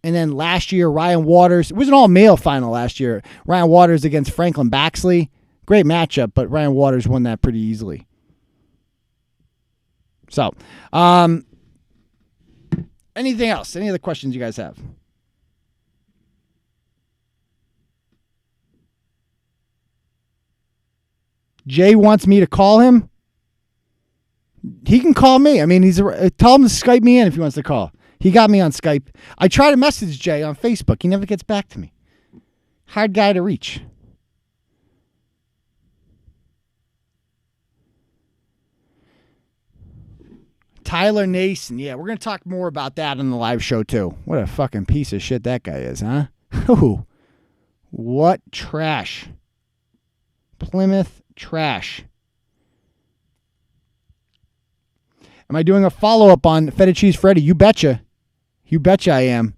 And then last year, Ryan Waters. It was an all-male final last year. Ryan Waters against Franklin Baxley. Great matchup, but Ryan Waters won that pretty easily. So, anything else? Any other questions you guys have? Jay wants me to call him. He can call me. I mean, tell him to Skype me in if he wants to call. He got me on Skype. I try to message Jay on Facebook. He never gets back to me. Hard guy to reach. Tyler Nason. Yeah, we're going to talk more about that on the live show, too. What a fucking piece of shit that guy is, huh? Ooh, what trash. Plymouth trash. Am I doing a follow-up on Feta Cheese Freddy? You betcha. You betcha I am.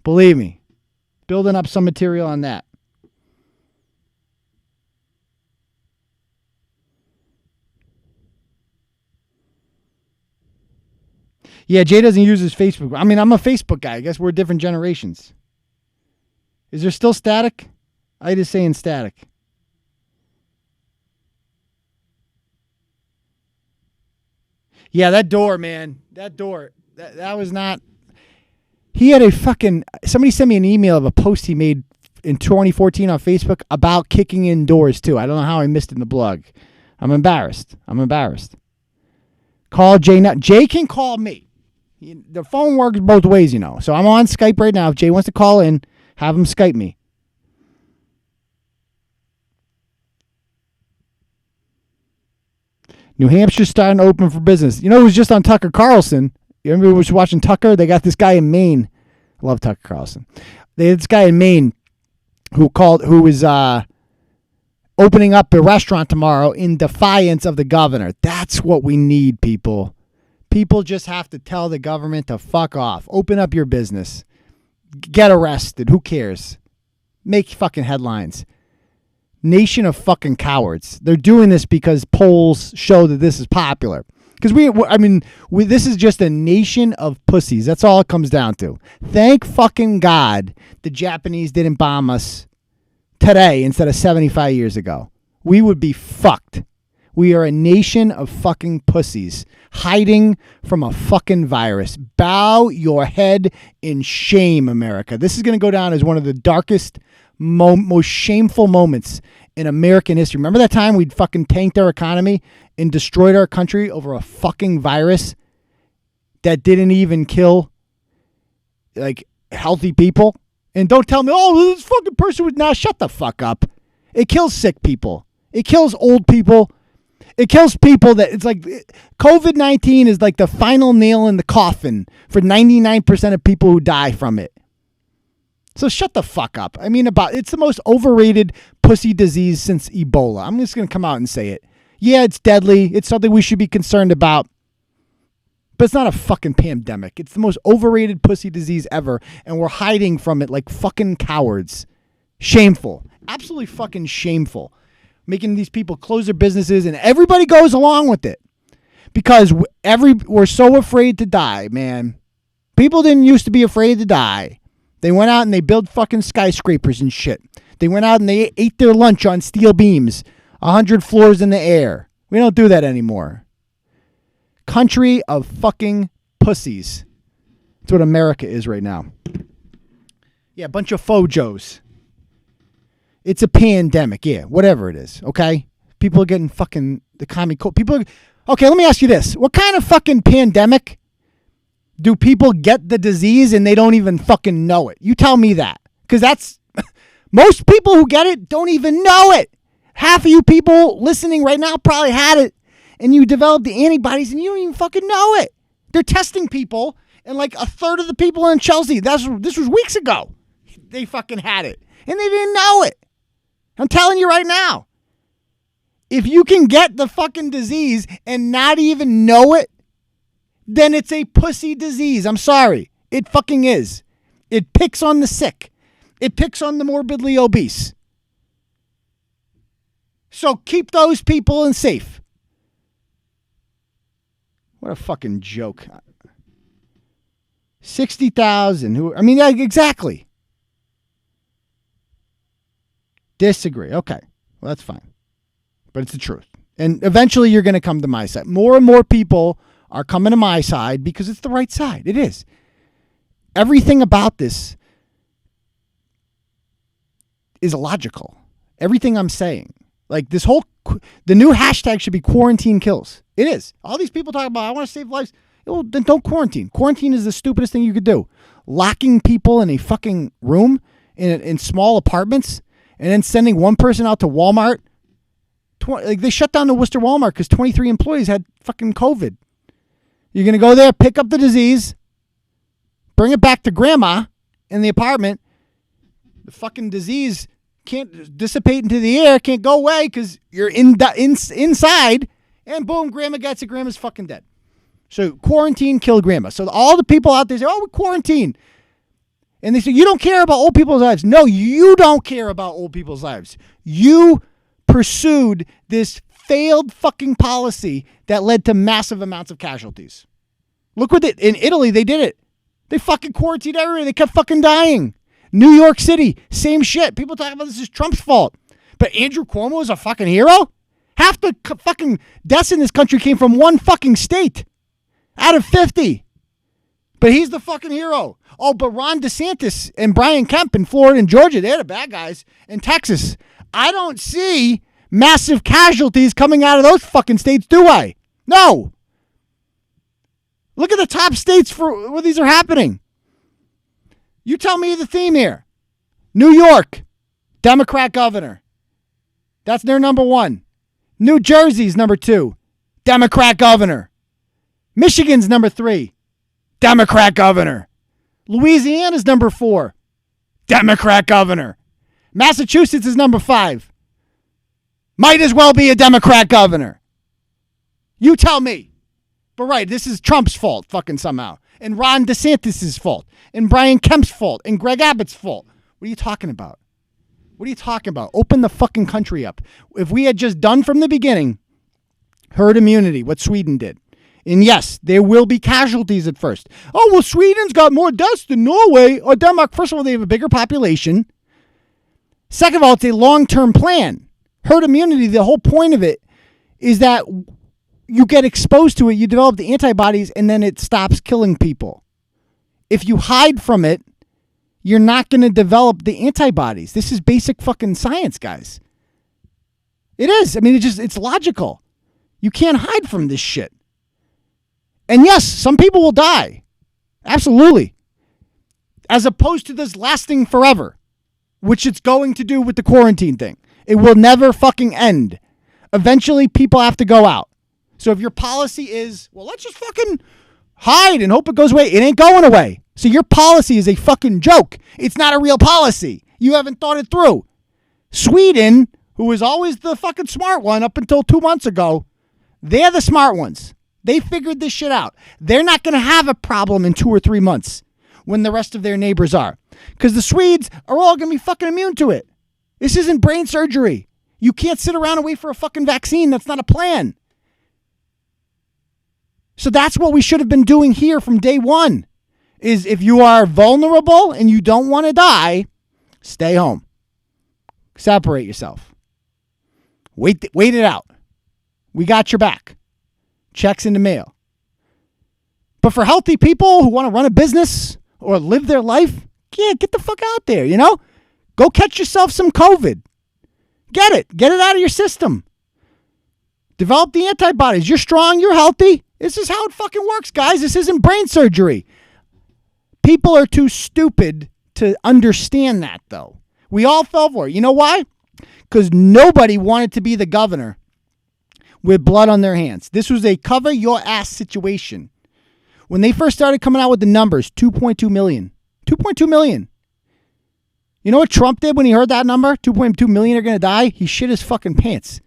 Believe me. Building up some material on that. Yeah, Jay doesn't use his Facebook. I mean, I'm a Facebook guy. I guess we're different generations. Is there still static? I just saying static. Yeah, that door, man. That door. That was not... He had a fucking... Somebody sent me an email of a post he made in 2014 on Facebook about kicking in doors, too. I don't know how I missed it in the blog. I'm embarrassed. Call Jay now. Jay can call me. The phone works both ways, you know. So I'm on Skype right now. If Jay wants to call in, have him Skype me. New Hampshire's starting to open for business. You know, it was just on Tucker Carlson. You remember we was watching Tucker? They got this guy in Maine. I love Tucker Carlson. They had this guy in Maine who was opening up a restaurant tomorrow in defiance of the governor. That's what we need, people. People just have to tell the government to fuck off. Open up your business. Get arrested. Who cares? Make fucking headlines. Nation of fucking cowards. They're doing this because polls show that this is popular. Because this is just a nation of pussies. That's all it comes down to. Thank fucking God the Japanese didn't bomb us today instead of 75 years ago. We would be fucked. We are a nation of fucking pussies hiding from a fucking virus. Bow your head in shame, America. This is going to go down as one of the darkest, most shameful moments in American history. Remember that time we fucking tanked our economy and destroyed our country over a fucking virus that didn't even kill like healthy people? And don't tell me, oh, this fucking person would not. Shut the fuck up. It kills sick people. It kills old people. It kills people that it's like COVID-19 is like the final nail in the coffin for 99% of people who die from it. So shut the fuck up. I mean, it's the most overrated pussy disease since Ebola. I'm just going to come out and say it. Yeah, it's deadly. It's something we should be concerned about. But it's not a fucking pandemic. It's the most overrated pussy disease ever. And we're hiding from it like fucking cowards. Shameful. Absolutely fucking shameful. Making these people close their businesses and everybody goes along with it. Because we're so afraid to die, man. People didn't used to be afraid to die. They went out and they built fucking skyscrapers and shit. They went out and they ate their lunch on steel beams, 100 floors in the air. We don't do that anymore. Country of fucking pussies. That's what America is right now. Yeah, a bunch of fojos. It's a pandemic, yeah, whatever it is, okay? People are getting fucking the commie cold. Okay, let me ask you this. What kind of fucking pandemic do people get the disease and they don't even fucking know it? You tell me that. Because that's, most people who get it don't even know it. Half of you people listening right now probably had it and you developed the antibodies and you don't even fucking know it. They're testing people and like a third of the people in Chelsea, this was weeks ago, they fucking had it and they didn't know it. I'm telling you right now. If you can get the fucking disease and not even know it, then it's a pussy disease. I'm sorry. It fucking is. It picks on the sick. It picks on the morbidly obese. So keep those people in safe. What a fucking joke. 60,000 exactly. Disagree. Okay. Well, that's fine. But it's the truth. And eventually you're going to come to my side. More and more people are coming to my side because it's the right side. It is. Everything about this is illogical. Everything I'm saying. Like this whole, the new hashtag should be quarantine kills. It is. All these people talk about, I want to save lives. Well, then don't quarantine. Quarantine is the stupidest thing you could do. Locking people in a fucking room in small apartments and then sending one person out to Walmart. They shut down the Worcester Walmart because 23 employees had fucking COVID. You're going to go there, pick up the disease, bring it back to grandma in the apartment. The fucking disease can't dissipate into the air, can't go away because you're inside. And boom, grandma gets it. Grandma's fucking dead. So quarantine killed grandma. So all the people out there say, oh, we're quarantined. And they say, you don't care about old people's lives. No, you don't care about old people's lives. You pursued this failed fucking policy that led to massive amounts of casualties. Look what in Italy, they did it. They fucking quarantined everywhere. They kept fucking dying. New York City, same shit. People talk about this is Trump's fault. But Andrew Cuomo is a fucking hero? Half the fucking deaths in this country came from one fucking state out of 50. But he's the fucking hero. Oh, but Ron DeSantis and Brian Kemp in Florida and Georgia, they're the bad guys. In Texas, I don't see massive casualties coming out of those fucking states, do I? No. Look at the top states for where these are happening. You tell me the theme here. New York, Democrat governor. That's their number one. New Jersey's number 2, Democrat governor. Michigan's number 3, Democrat governor. Louisiana's number 4, Democrat governor. Massachusetts is number 5. Might as well be a Democrat governor. You tell me. But right, this is Trump's fault fucking somehow. And Ron DeSantis' fault. And Brian Kemp's fault. And Greg Abbott's fault. What are you talking about? What are you talking about? Open the fucking country up. If we had just done from the beginning herd immunity, what Sweden did. And yes, there will be casualties at first. Oh, well, Sweden's got more deaths than Norway or Denmark. First of all, they have a bigger population. Second of all, it's a long-term plan. Herd immunity, the whole point of it is that you get exposed to it, you develop the antibodies, and then it stops killing people. If you hide from it, you're not going to develop the antibodies. This is basic fucking science, guys. It is. I mean, it's logical. You can't hide from this shit. And yes, some people will die. Absolutely. As opposed to this lasting forever, which it's going to do with the quarantine thing. It will never fucking end. Eventually, people have to go out. So if your policy is, well, let's just fucking hide and hope it goes away, it ain't going away. So your policy is a fucking joke. It's not a real policy. You haven't thought it through. Sweden, who was always the fucking smart one up until 2 months ago, they're the smart ones. They figured this shit out. They're not going to have a problem in 2 or 3 months when the rest of their neighbors are. Because the Swedes are all going to be fucking immune to it. This isn't brain surgery. You can't sit around and wait for a fucking vaccine. That's not a plan. So that's what we should have been doing here from day one. Is if you are vulnerable and you don't want to die, stay home. Separate yourself. Wait it out. We got your back. Checks in the mail. But for healthy people who want to run a business or live their life, yeah, get the fuck out there, you know? Go catch yourself some COVID. Get it. Get it out of your system. Develop the antibodies. You're strong. You're healthy. This is how it fucking works, guys. This isn't brain surgery. People are too stupid to understand that, though. We all fell for it. You know why? Because nobody wanted to be the governor with blood on their hands. This was a cover your ass situation. When they first started coming out with the numbers, 2.2 million. 2.2 million. You know what Trump did when he heard that number? 2.2 million are going to die? He shit his fucking pants.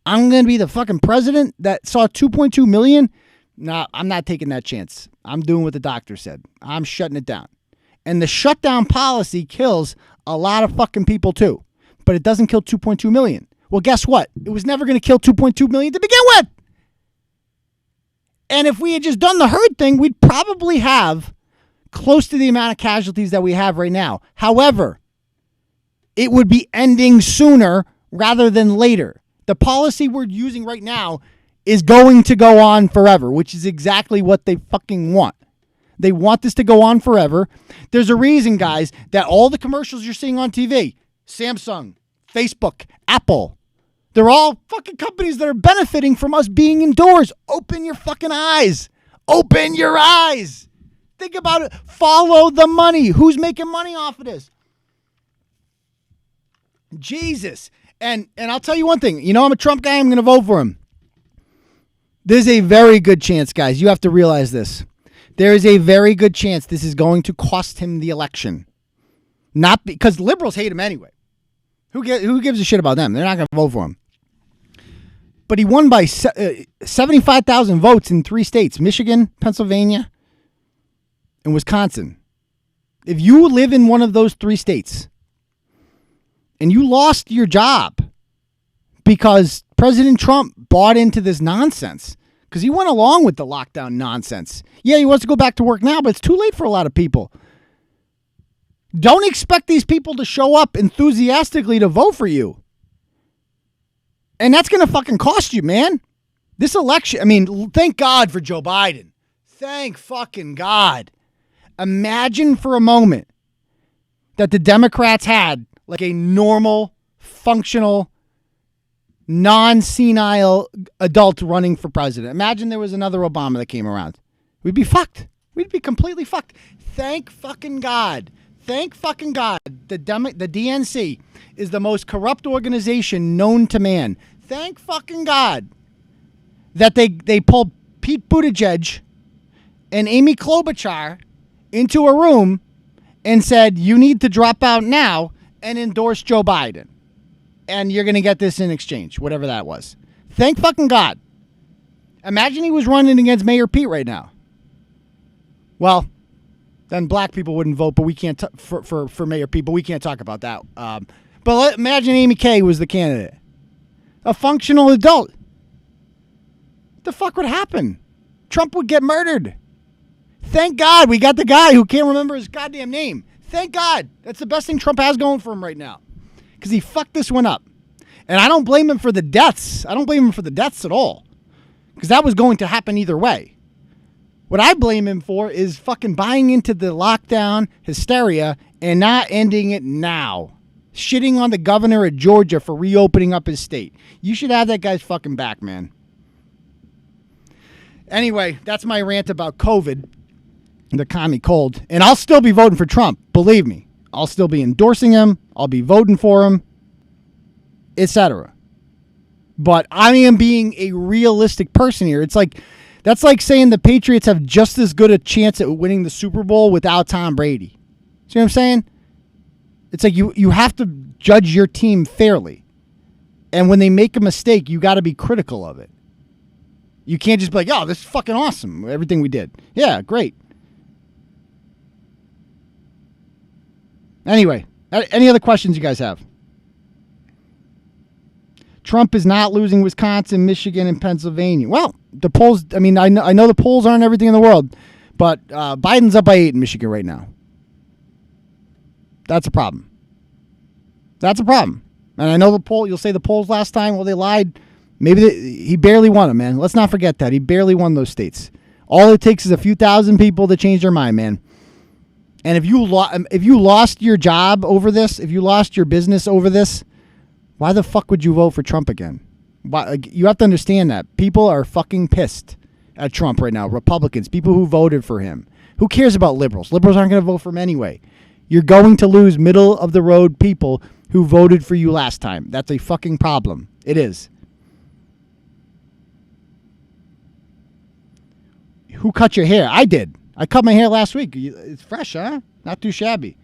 I'm going to be the fucking president that saw 2.2 million? Nah, I'm not taking that chance. I'm doing what the doctor said. I'm shutting it down. And the shutdown policy kills a lot of fucking people too. But it doesn't kill 2.2 million. Well, guess what? It was never going to kill 2.2 million to begin with. And if we had just done the herd thing, we'd probably have close to the amount of casualties that we have right now. However, it would be ending sooner rather than later. The policy we're using right now is going to go on forever, which is exactly what they fucking want. They want this to go on forever. There's a reason, guys, that all the commercials you're seeing on TV, Samsung, Facebook, Apple, they're all fucking companies that are benefiting from us being indoors. Open your fucking eyes. Open your eyes. Think about it. Follow the money. Who's making money off of this? Jesus. And I'll tell you one thing. You know, I'm a Trump guy. I'm going to vote for him. There's a very good chance, guys. You have to realize this. There is a very good chance this is going to cost him the election. Not because liberals hate him anyway. Who gives a shit about them? They're not going to vote for him. But he won by 75,000 votes in 3 states, Michigan, Pennsylvania, and Wisconsin. If you live in one of those 3 states and you lost your job because President Trump bought into this nonsense, because he went along with the lockdown nonsense. Yeah, he wants to go back to work now, but it's too late for a lot of people. Don't expect these people to show up enthusiastically to vote for you. And that's going to fucking cost you, man. This election, I mean, thank God for Joe Biden. Thank fucking God. Imagine for a moment that the Democrats had like a normal, functional, non-senile adult running for president. Imagine there was another Obama that came around. We'd be fucked. We'd be completely fucked. Thank fucking God. Thank fucking God. The DNC is the most corrupt organization known to man. Thank fucking God that they pulled Pete Buttigieg and Amy Klobuchar into a room and said, you need to drop out now and endorse Joe Biden. And you're going to get this in exchange, whatever that was. Thank fucking God. Imagine he was running against Mayor Pete right now. Well, then black people wouldn't vote, but we can't for Mayor Pete, but we can't talk about that. But imagine Amy Kay was the candidate. A functional adult. What the fuck would happen? Trump would get murdered. Thank God we got the guy who can't remember his goddamn name. Thank God. That's the best thing Trump has going for him right now. Because he fucked this one up. And I don't blame him for the deaths. I don't blame him for the deaths at all. Because that was going to happen either way. What I blame him for is fucking buying into the lockdown hysteria and not ending it now. Shitting on the governor of Georgia for reopening up his state. You should have that guy's fucking back, man. Anyway, that's my rant about COVID. The commie cold. And I'll still be voting for Trump. Believe me. I'll still be endorsing him. I'll be voting for him. Etc. But I am being a realistic person here. It's like, that's like saying the Patriots have just as good a chance at winning the Super Bowl without Tom Brady. See what I'm saying? It's like you have to judge your team fairly. And when they make a mistake, you got to be critical of it. You can't just be like, oh, this is fucking awesome, everything we did. Yeah, great. Anyway, any other questions you guys have? Trump is not losing Wisconsin, Michigan, and Pennsylvania. Well, the polls, I mean, I know the polls aren't everything in the world, but Biden's up by 8 in Michigan right now. That's a problem. That's a problem. And I know the poll. You'll say the polls last time. Well, they lied. Maybe he barely won them, man. Let's not forget that he barely won those states. All it takes is a few thousand people to change their mind, man. And if you lost your job over this, if you lost your business over this, why the fuck would you vote for Trump again? Why, you have to understand that people are fucking pissed at Trump right now. Republicans, people who voted for him. Who cares about liberals? Liberals aren't going to vote for him anyway. You're going to lose middle of the road people who voted for you last time. That's a fucking problem. It is. Who cut your hair? I did. I cut my hair last week. It's fresh, huh? Not too shabby.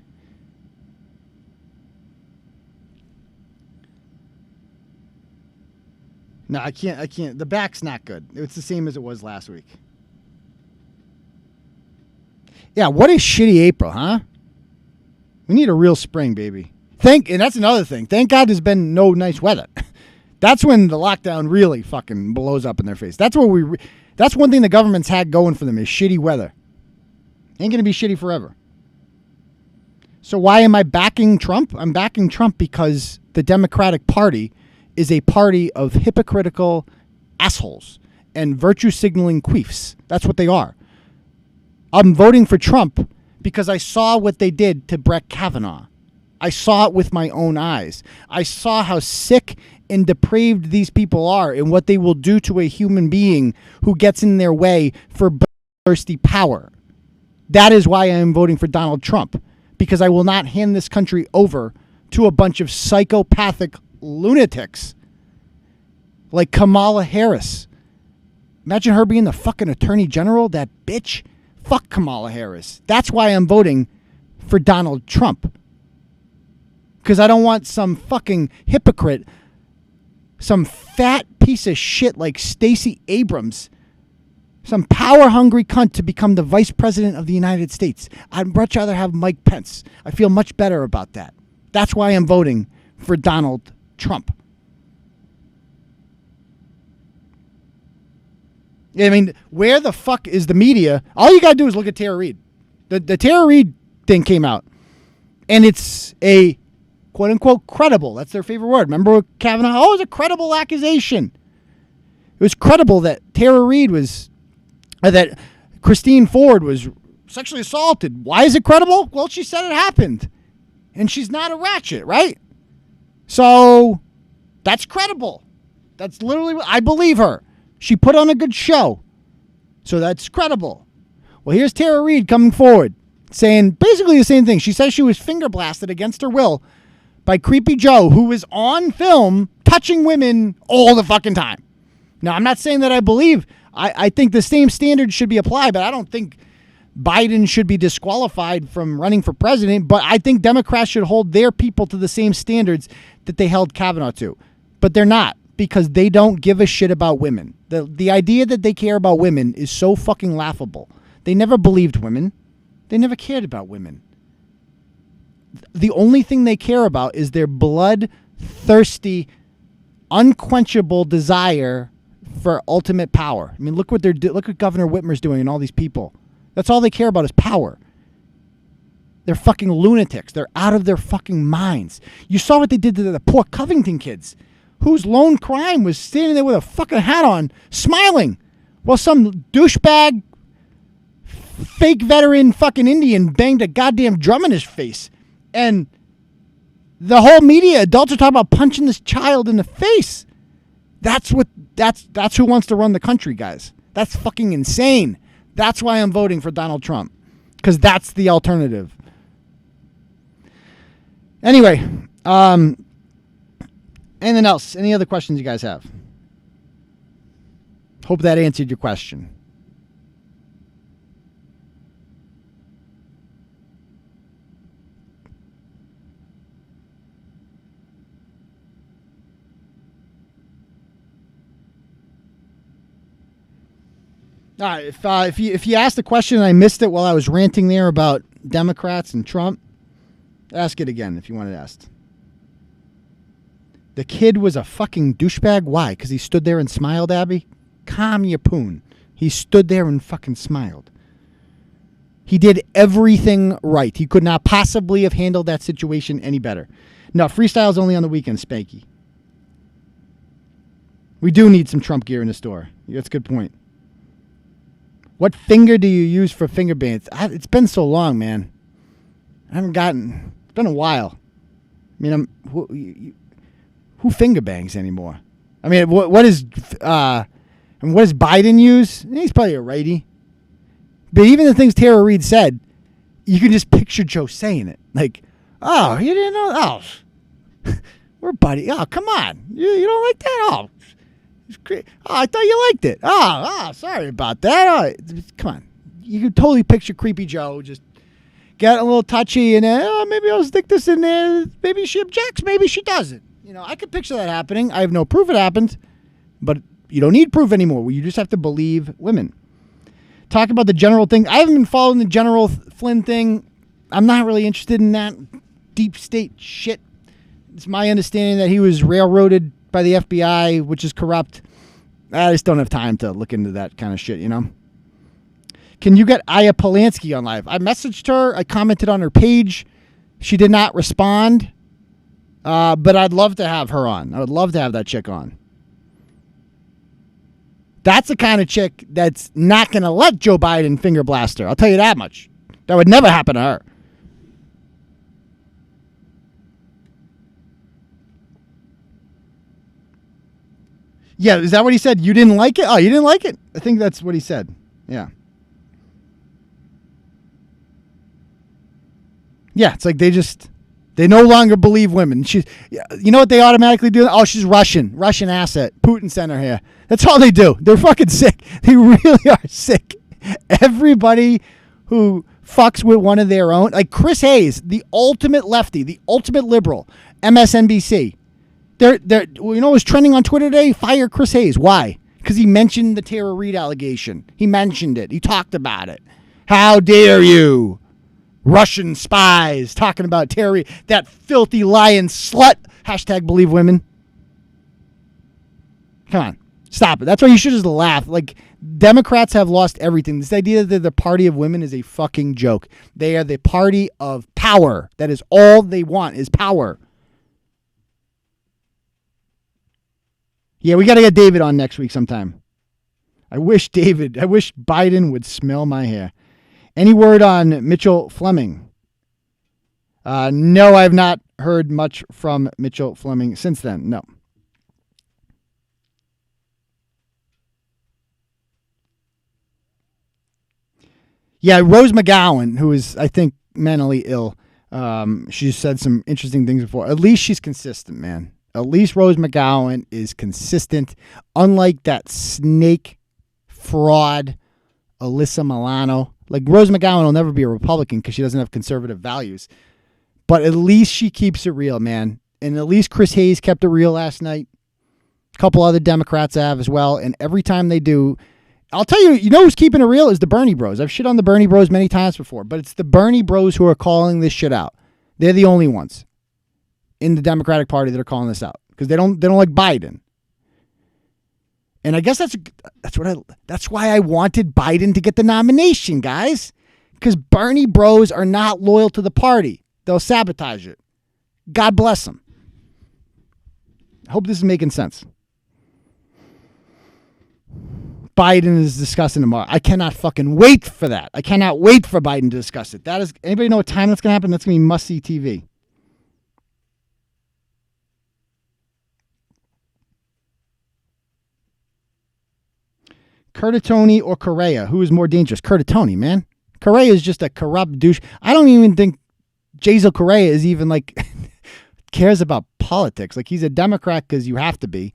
No, I can't. The back's not good. It's the same as it was last week. Yeah, what a shitty April, huh? We need a real spring, baby. And that's another thing. Thank God there's been no nice weather. That's when the lockdown really fucking blows up in their face. That's one thing the government's had going for them is shitty weather. Ain't going to be shitty forever. So why am I backing Trump? I'm backing Trump because the Democratic Party is a party of hypocritical assholes and virtue signaling queefs. That's what they are. I'm voting for Trump because I saw what they did to Brett Kavanaugh. I saw it with my own eyes. I saw how sick and depraved these people are and what they will do to a human being who gets in their way for thirsty power. That is why I am voting for Donald Trump, because I will not hand this country over to a bunch of psychopathic lunatics like Kamala Harris. Imagine her being the fucking attorney general, that bitch. Fuck Kamala Harris. That's why I'm voting for Donald Trump. Because I don't want some fucking hypocrite, some fat piece of shit like Stacey Abrams, some power-hungry cunt to become the vice president of the United States. I'd much rather have Mike Pence. I feel much better about that. That's why I'm voting for Donald Trump. I mean, where the fuck is the media? All you got to do is look at Tara Reid. The Tara Reid thing came out, and it's a quote-unquote credible. That's their favorite word. Remember what Kavanaugh? Oh, it was a credible accusation. It was credible that Tara Reid was, that Christine Ford was sexually assaulted. Why is it credible? Well, she said it happened, and she's not a ratchet, right? So that's credible. That's literally, I believe her. She put on a good show. So that's credible. Well, here's Tara Reid coming forward saying basically the same thing. She says she was finger blasted against her will by Creepy Joe, who was on film touching women all the fucking time. Now, I'm not saying that I believe. I think the same standards should be applied, but I don't think Biden should be disqualified from running for president. But I think Democrats should hold their people to the same standards that they held Kavanaugh to. But they're not, because they don't give a shit about women. The idea that they care about women is so fucking laughable. They never believed women. They never cared about women. The only thing they care about is their bloodthirsty, unquenchable desire for ultimate power. I mean, look what look what Governor Whitmer's doing and all these people. That's all they care about is power. They're fucking lunatics. They're out of their fucking minds. You saw what they did to the poor Covington kids, whose lone crime was standing there with a fucking hat on, smiling, while some douchebag, fake veteran fucking Indian banged a goddamn drum in his face. And the whole media, adults are talking about punching this child in the face. That's who wants to run the country, guys. That's fucking insane. That's why I'm voting for Donald Trump, because that's the alternative. Anyway, anything else? Any other questions you guys have? Hope that answered your question. All right, if you asked the question and I missed it while I was ranting there about Democrats and Trump, ask it again if you wanted to ask. The kid was a fucking douchebag. Why? Because he stood there and smiled, Abby? Calm your poon. He stood there and fucking smiled. He did everything right. He could not possibly have handled that situation any better. No, freestyle's only on the weekends, Spanky. We do need some Trump gear in the store. That's a good point. What finger do you use for finger bands? It's been so long, man. I haven't gotten... It's been a while. I mean, who finger bangs anymore? I mean, what does Biden use? He's probably a righty. But even the things Tara Reid said, you can just picture Joe saying it. Like, oh, you didn't know? Oh, we're buddy. Oh, come on. You don't like that? Oh, it's great. Oh, I thought you liked it. Oh, sorry about that. Oh, come on. You can totally picture Creepy Joe just get a little touchy and maybe I'll stick this in there. Maybe she objects. Maybe she doesn't. You know, I could picture that happening. I have no proof it happened, but you don't need proof anymore. You just have to believe women. Talk about the general thing. I haven't been following the General Flynn thing. I'm not really interested in that deep state shit. It's my understanding that he was railroaded by the FBI, which is corrupt. I just don't have time to look into that kind of shit, you know? Can you get Aya Polanski on live? I messaged her. I commented on her page. She did not respond. But I'd love to have her on. I would love to have that chick on. That's the kind of chick that's not going to let Joe Biden finger blast her. I'll tell you that much. That would never happen to her. Yeah, is that what he said? You didn't like it? Oh, you didn't like it? I think that's what he said. Yeah. Yeah, it's like they no longer believe women. You know what they automatically do? Oh, she's Russian asset. Putin sent her here. That's all they do. They're fucking sick. They really are sick. Everybody who fucks with one of their own, like Chris Hayes, the ultimate lefty, the ultimate liberal, MSNBC. You know what was trending on Twitter today? Fire Chris Hayes. Why? Because he mentioned the Tara Reid allegation. He mentioned it. He talked about it. How dare you? Russian spies talking about Terry, that filthy lion slut. Hashtag believe women. Come on. Stop it. That's why you should just laugh. Like, Democrats have lost everything. This idea that the party of women is a fucking joke. They are the party of power. That is all they want is power. Yeah, we got to get David on next week sometime. I wish Biden would smell my hair. Any word on Mitchell Fleming? No, I have not heard much from Mitchell Fleming since then. No. Yeah, Rose McGowan, who is, I think, mentally ill. She said some interesting things before. At least she's consistent, man. At least Rose McGowan is consistent. Unlike that snake fraud, Alyssa Milano. Like, Rose McGowan will never be a Republican because she doesn't have conservative values. But at least she keeps it real, man. And at least Chris Hayes kept it real last night. A couple other Democrats have as well. And every time they do, I'll tell you, you know who's keeping it real is the Bernie bros. I've shit on the Bernie bros many times before, but it's the Bernie bros who are calling this shit out. They're the only ones in the Democratic Party that are calling this out because they don't like Biden. And I guess that's why I wanted Biden to get the nomination, guys, because Bernie bros are not loyal to the party. They'll sabotage it. God bless them. I hope this is making sense. Biden is discussing tomorrow. I cannot fucking wait for that. I cannot wait for Biden to discuss it. Anybody know what time that's going to happen? That's going to be must-see TV. Curtatone or Correa? Who is more dangerous? Curtatone, man. Correa is just a corrupt douche. I don't even think Jason Correa is even cares about politics. Like, he's a Democrat because you have to be.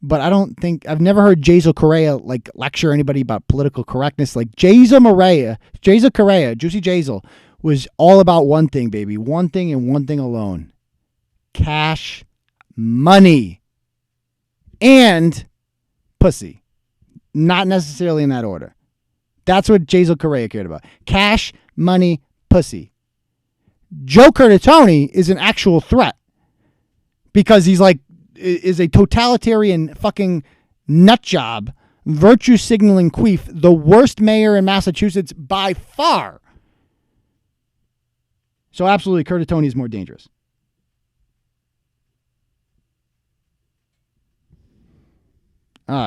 But I've never heard Jason Correa lecture anybody about political correctness. Like, Jason Correa, Juicy Jazel, was all about one thing, baby. One thing and one thing alone. Cash, money, and pussy. Not necessarily in that order. That's what Jason Correa cared about. Cash, money, pussy. Joe Curtatone is an actual threat because he's is a totalitarian fucking nut job, virtue signaling queef, the worst mayor in Massachusetts by far. So absolutely, Curtatone is more dangerous.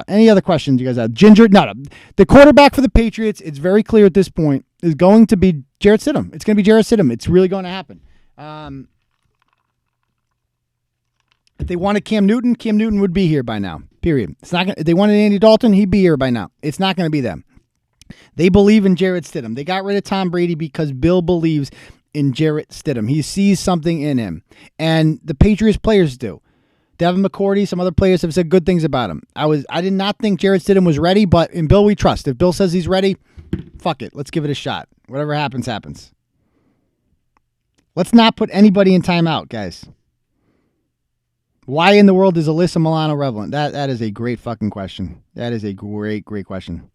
Any other questions you guys have? Ginger, no. The quarterback for the Patriots, it's very clear at this point, is going to be Jarrett Stidham. It's going to be Jarrett Stidham. It's really going to happen. If they wanted Cam Newton would be here by now. Period. It's not. If they wanted Andy Dalton, he'd be here by now. It's not going to be them. They believe in Jarrett Stidham. They got rid of Tom Brady because Bill believes in Jarrett Stidham. He sees something in him, and the Patriots players do. Devin McCourty, some other players have said good things about him. I did not think Jarrett Stidham was ready, but in Bill we trust. If Bill says he's ready, fuck it. Let's give it a shot. Whatever happens, happens. Let's not put anybody in timeout, guys. Why in the world is Alyssa Milano relevant? That is a great fucking question. That is a great question.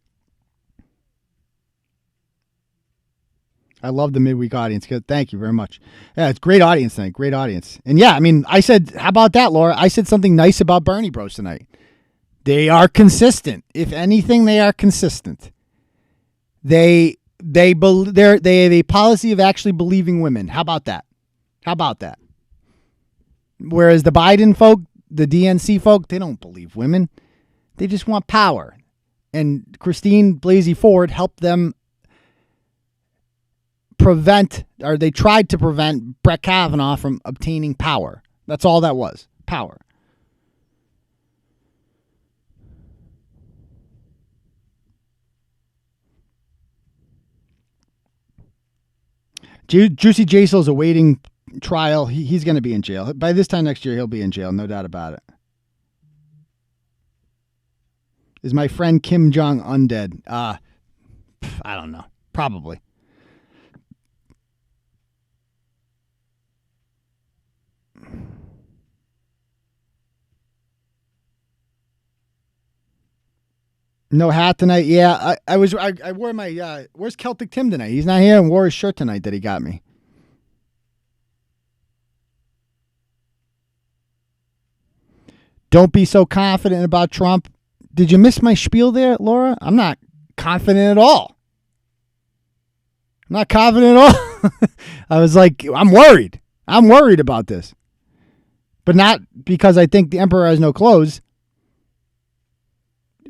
I love the midweek audience. Good. Thank you very much. Yeah, it's great audience tonight. Great audience. And yeah, I mean, I said, how about that, Laura? I said something nice about Bernie Bros tonight. They are consistent. If anything, they are consistent. They have a policy of actually believing women. How about that? How about that? Whereas the Biden folk, the DNC folk, they don't believe women. They just want power. And Christine Blasey Ford helped them they tried to prevent Brett Kavanaugh from obtaining power. That's all that was. Power. Juicy Jaisal is awaiting trial. He's going to be in jail. By this time next year, he'll be in jail. No doubt about it. Is my friend Kim Jong undead? I don't know. Probably. No hat tonight. Yeah, I wore my. Where's Celtic Tim tonight? He's not here and wore his shirt tonight that he got me. Don't be so confident about Trump. Did you miss my spiel there, Laura? I'm not confident at all. I'm not confident at all. I was like, I'm worried. I'm worried about this. But not because I think the emperor has no clothes.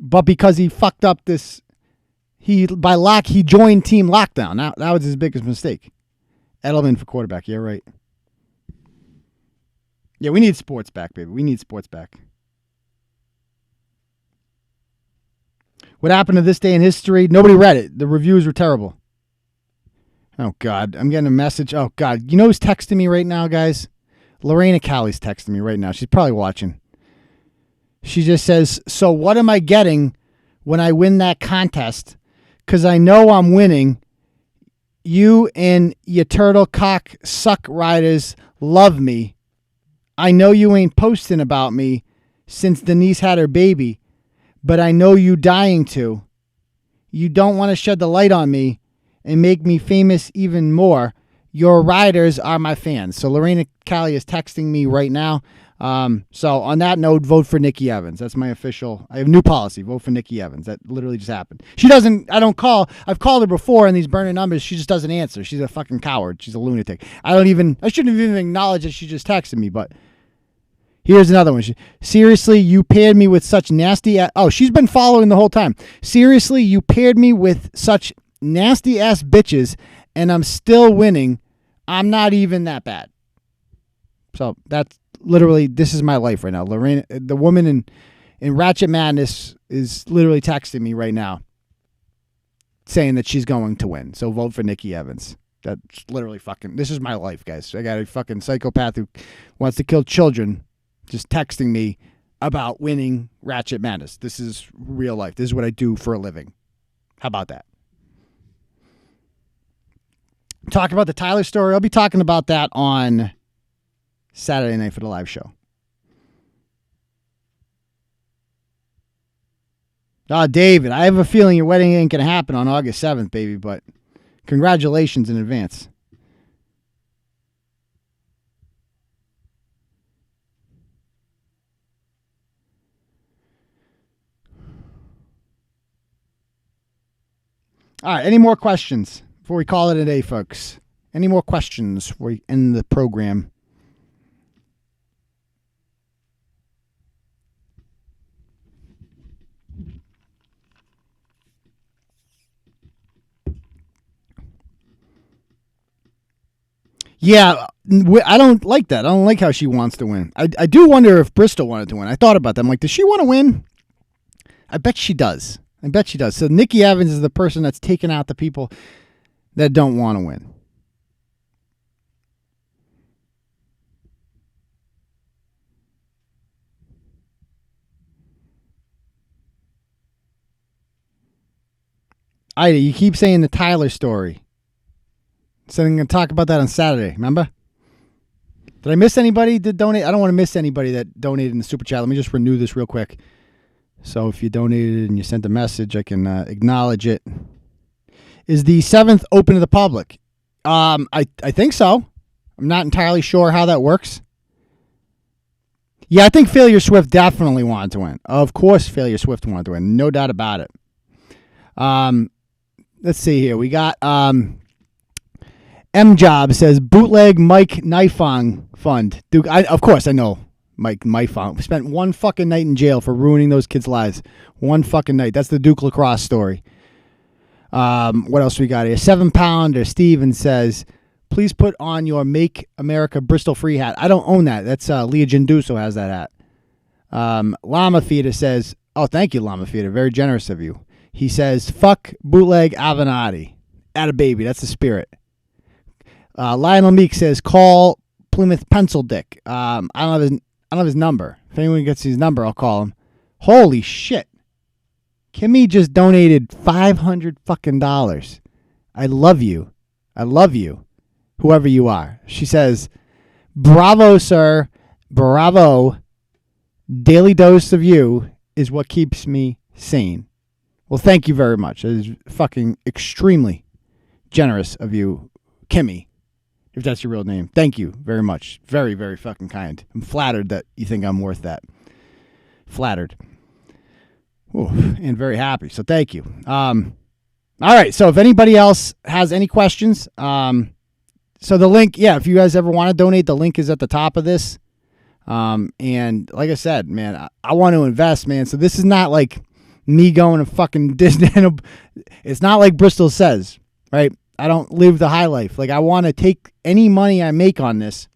But because he fucked up this, he joined Team Lockdown. Now that was his biggest mistake. Edelman for quarterback. Yeah, right. Yeah, we need sports back, baby. We need sports back. What happened to this day in history? Nobody read it. The reviews were terrible. Oh, God. I'm getting a message. Oh, God. You know who's texting me right now, guys? Lorena Callie's texting me right now. She's probably watching. She just says, so what am I getting when I win that contest? Because I know I'm winning. You and your turtle cock suck riders love me. I know you ain't posting about me since Denise had her baby, but I know you dying to. You don't want to shed the light on me and make me famous even more. Your riders are my fans. So Lorena Callie is texting me right now. So on that note, vote for Nikki Evans. That's my official. I have a new policy. Vote for Nikki Evans. That literally just happened. I've called her before in these burning numbers. She just doesn't answer. She's a fucking coward. She's a lunatic. I shouldn't have even acknowledged that she just texted me, but here's another one. Seriously, you paired me with such nasty she's been following the whole time. Seriously, you paired me with such nasty ass bitches and I'm still winning. I'm not even that bad. So that's literally, this is my life right now. Lorena, the woman in Ratchet Madness, is literally texting me right now saying that she's going to win. So vote for Nikki Evans. That's literally this is my life, guys. I got a fucking psychopath who wants to kill children just texting me about winning Ratchet Madness. This is real life. This is what I do for a living. How about that? Talk about the Tyler story. I'll be talking about that on Saturday night for the live show. David, I have a feeling your wedding ain't going to happen on August 7th, baby, but congratulations in advance. All right, any more questions before we call it a day, folks? Any more questions before we end the program? Yeah, I don't like that. I don't like how she wants to win. I do wonder if Bristol wanted to win. I thought about that. I'm like, does she want to win? I bet she does. I bet she does. So Nikki Evans is the person that's taking out the people that don't want to win. Ida, you keep saying the Tyler story. So I'm going to talk about that on Saturday. Remember? Did I miss anybody to donate? I don't want to miss anybody that donated in the super chat. Let me just renew this real quick. So if you donated and you sent a message, I can acknowledge it. Is the 7th open to the public? I think so. I'm not entirely sure how that works. Yeah, I think Failure Swift definitely wanted to win. Of course, Failure Swift wanted to win. No doubt about it. Let's see here. We got M Job says bootleg Mike Nifong fund. Duke, of course I know Mike Nifong. Spent one fucking night in jail for ruining those kids' lives. One fucking night. That's the Duke Lacrosse story. What else we got here? 7 Pounder Steven says, please put on your Make America Bristol Free hat. I don't own that. That's Leah Genduso has that hat. Llama Feeder says, oh, thank you, Llama Feeder. Very generous of you. He says, fuck bootleg Avenatti. Atta baby. That's the spirit. Lionel Meek says, call Plymouth Pencil Dick. I don't have his number. If anyone gets his number, I'll call him. Holy shit. Kimmy just donated $500 fucking dollars. I love you. I love you. Whoever you are. She says, bravo, sir. Bravo. Daily dose of you is what keeps me sane. Well, thank you very much. It is fucking extremely generous of you, Kimmy, if that's your real name. Thank you very much. Very, very fucking kind. I'm flattered that you think I'm worth that. Flattered. Ooh, and very happy. So thank you. All right. So if anybody else has any questions, so the link, yeah, if you guys ever want to donate, the link is at the top of this. And like I said, man, I want to invest, man. So this is not like me going to fucking Disney. It's not like Bristol says, right? I don't live the high life. Like, I want to take any money I make on this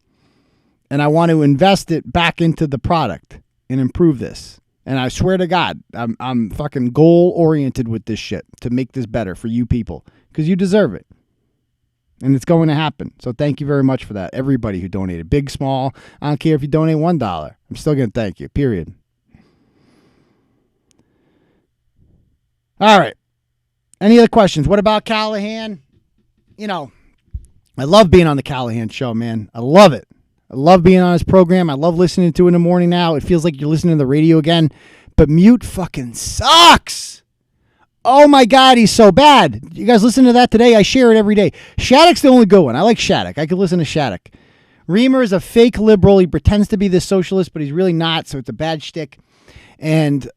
and I want to invest it back into the product and improve this. And I swear to God, I'm fucking goal oriented with this shit to make this better for you people because you deserve it. And it's going to happen. So thank you very much for that. Everybody who donated, big, small. I don't care if you donate $1. I'm still going to thank you, period. All right. Any other questions? What about Callahan? You know, I love being on the Callahan show, man. I love it. I love being on his program. I love listening to it in the morning now. It feels like you're listening to the radio again. But Mute fucking sucks. Oh, my God, he's so bad. You guys listen to that today? I share it every day. Shattuck's the only good one. I like Shattuck. I could listen to Shattuck. Reamer is a fake liberal. He pretends to be this socialist, but he's really not, so it's a bad shtick. And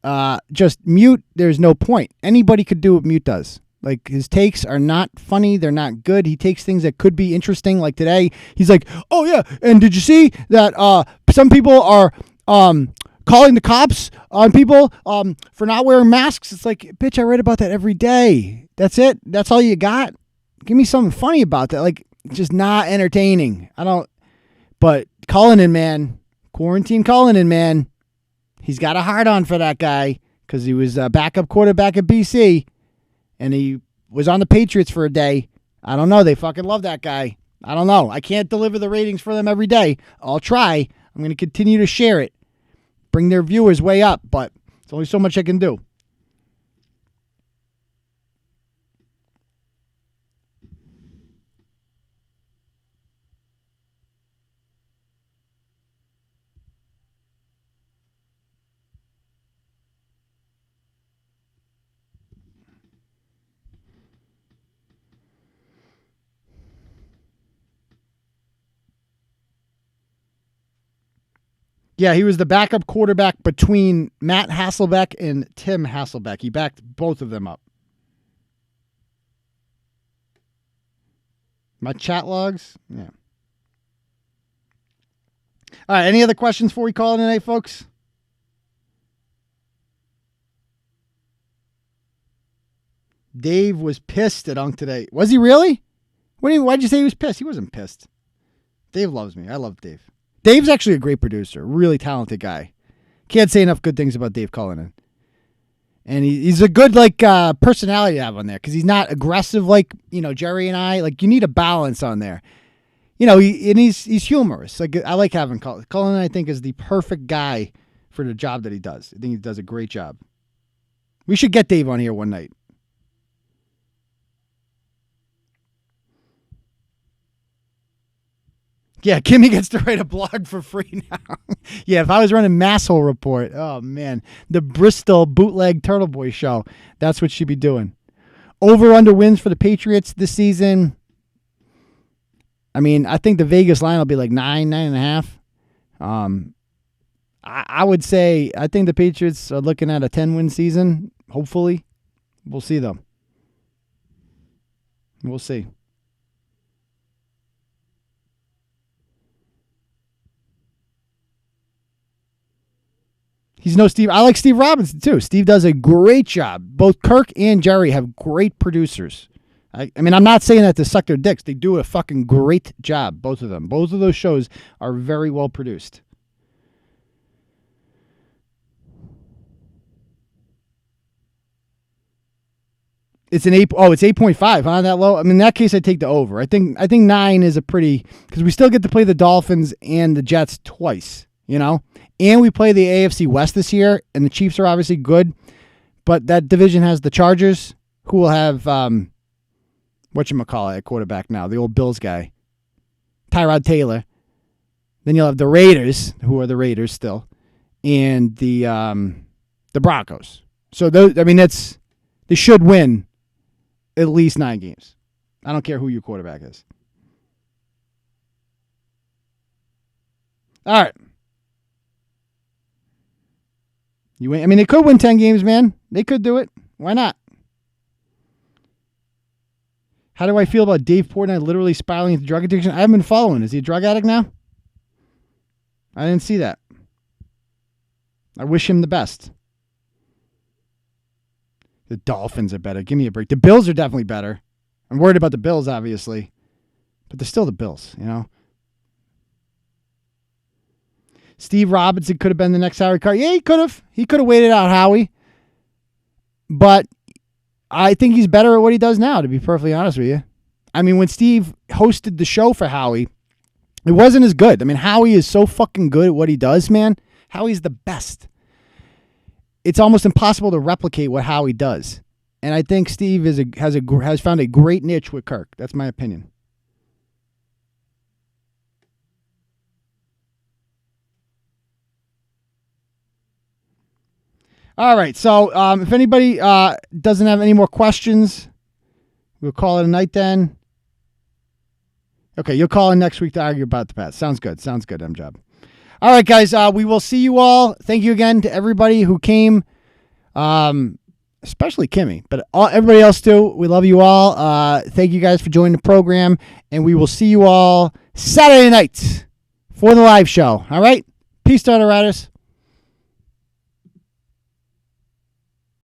just Mute, there's no point. Anybody could do what Mute does. Like, his takes are not funny. They're not good. He takes things that could be interesting. Like today, he's like, oh, yeah, and did you see that some people are calling the cops on people for not wearing masks? It's like, bitch, I read about that every day. That's it? That's all you got? Give me something funny about that. Like, just not entertaining. But Cullinan, man, quarantine Cullinan, man, he's got a hard-on for that guy because he was a backup quarterback at BC. And he was on the Patriots for a day. I don't know. They fucking love that guy. I don't know. I can't deliver the ratings for them every day. I'll try. I'm going to continue to share it. Bring their viewers way up. But there's only so much I can do. Yeah, he was the backup quarterback between Matt Hasselbeck and Tim Hasselbeck. He backed both of them up. My chat logs? Yeah. All right, any other questions before we call it tonight, folks? Dave was pissed at Unk today. Was he really? Why'd you say he was pissed? He wasn't pissed. Dave loves me. I love Dave. Dave's actually a great producer, really talented guy. Can't say enough good things about Dave Cullinan. And he's a good personality to have on there because he's not aggressive like Jerry and I. Like you need a balance on there. He's humorous. Like I like having Cullinan. Cullinan, I think, is the perfect guy for the job that he does. I think he does a great job. We should get Dave on here one night. Yeah, Kimmy gets to write a blog for free now. Yeah, if I was running Masshole Report, oh man, the Bristol Bootleg Turtle Boy show, that's what she'd be doing. Over/under wins for the Patriots this season. I mean, I think the Vegas line will be like 9.5. I would say I think the Patriots are looking at a 10-win season. Hopefully, we'll see though. We'll see. He's no Steve. I like Steve Robinson, too. Steve does a great job. Both Kirk and Jerry have great producers. I mean, I'm not saying that to suck their dicks. They do a fucking great job, both of them. Both of those shows are very well produced. It's 8.5. Huh? That low? I mean, in that case, I take the over. I think 9 is a pretty... Because we still get to play the Dolphins and the Jets twice, And we play the AFC West this year, and the Chiefs are obviously good. But that division has the Chargers, who will have, whatchamacallit at quarterback now, the old Bills guy, Tyrod Taylor. Then you'll have the Raiders, who are the Raiders still, and the Broncos. So, they should win at least 9 games. I don't care who your quarterback is. All right. They could win 10 games, man. They could do it. Why not? How do I feel about Dave Portnoy literally spiraling into drug addiction? I haven't been following. Is he a drug addict now? I didn't see that. I wish him the best. The Dolphins are better. Give me a break. The Bills are definitely better. I'm worried about the Bills, obviously. But they're still the Bills, Steve Robinson could have been the next Harry Carr. Yeah, he could have. He could have waited out Howie. But I think he's better at what he does now, to be perfectly honest with you. I mean, when Steve hosted the show for Howie, it wasn't as good. I mean, Howie is so fucking good at what he does, man. Howie's the best. It's almost impossible to replicate what Howie does. And I think Steve has found a great niche with Kirk. That's my opinion. All right, so if anybody doesn't have any more questions, we'll call it a night then. Okay, you'll call in next week to argue about the Pats. Sounds good, M-Job. All right, guys, we will see you all. Thank you again to everybody who came, especially Kimmy, but everybody else too. We love you all. Thank you guys for joining the program, and we will see you all Saturday night for the live show. All right? Peace, Starter Riders.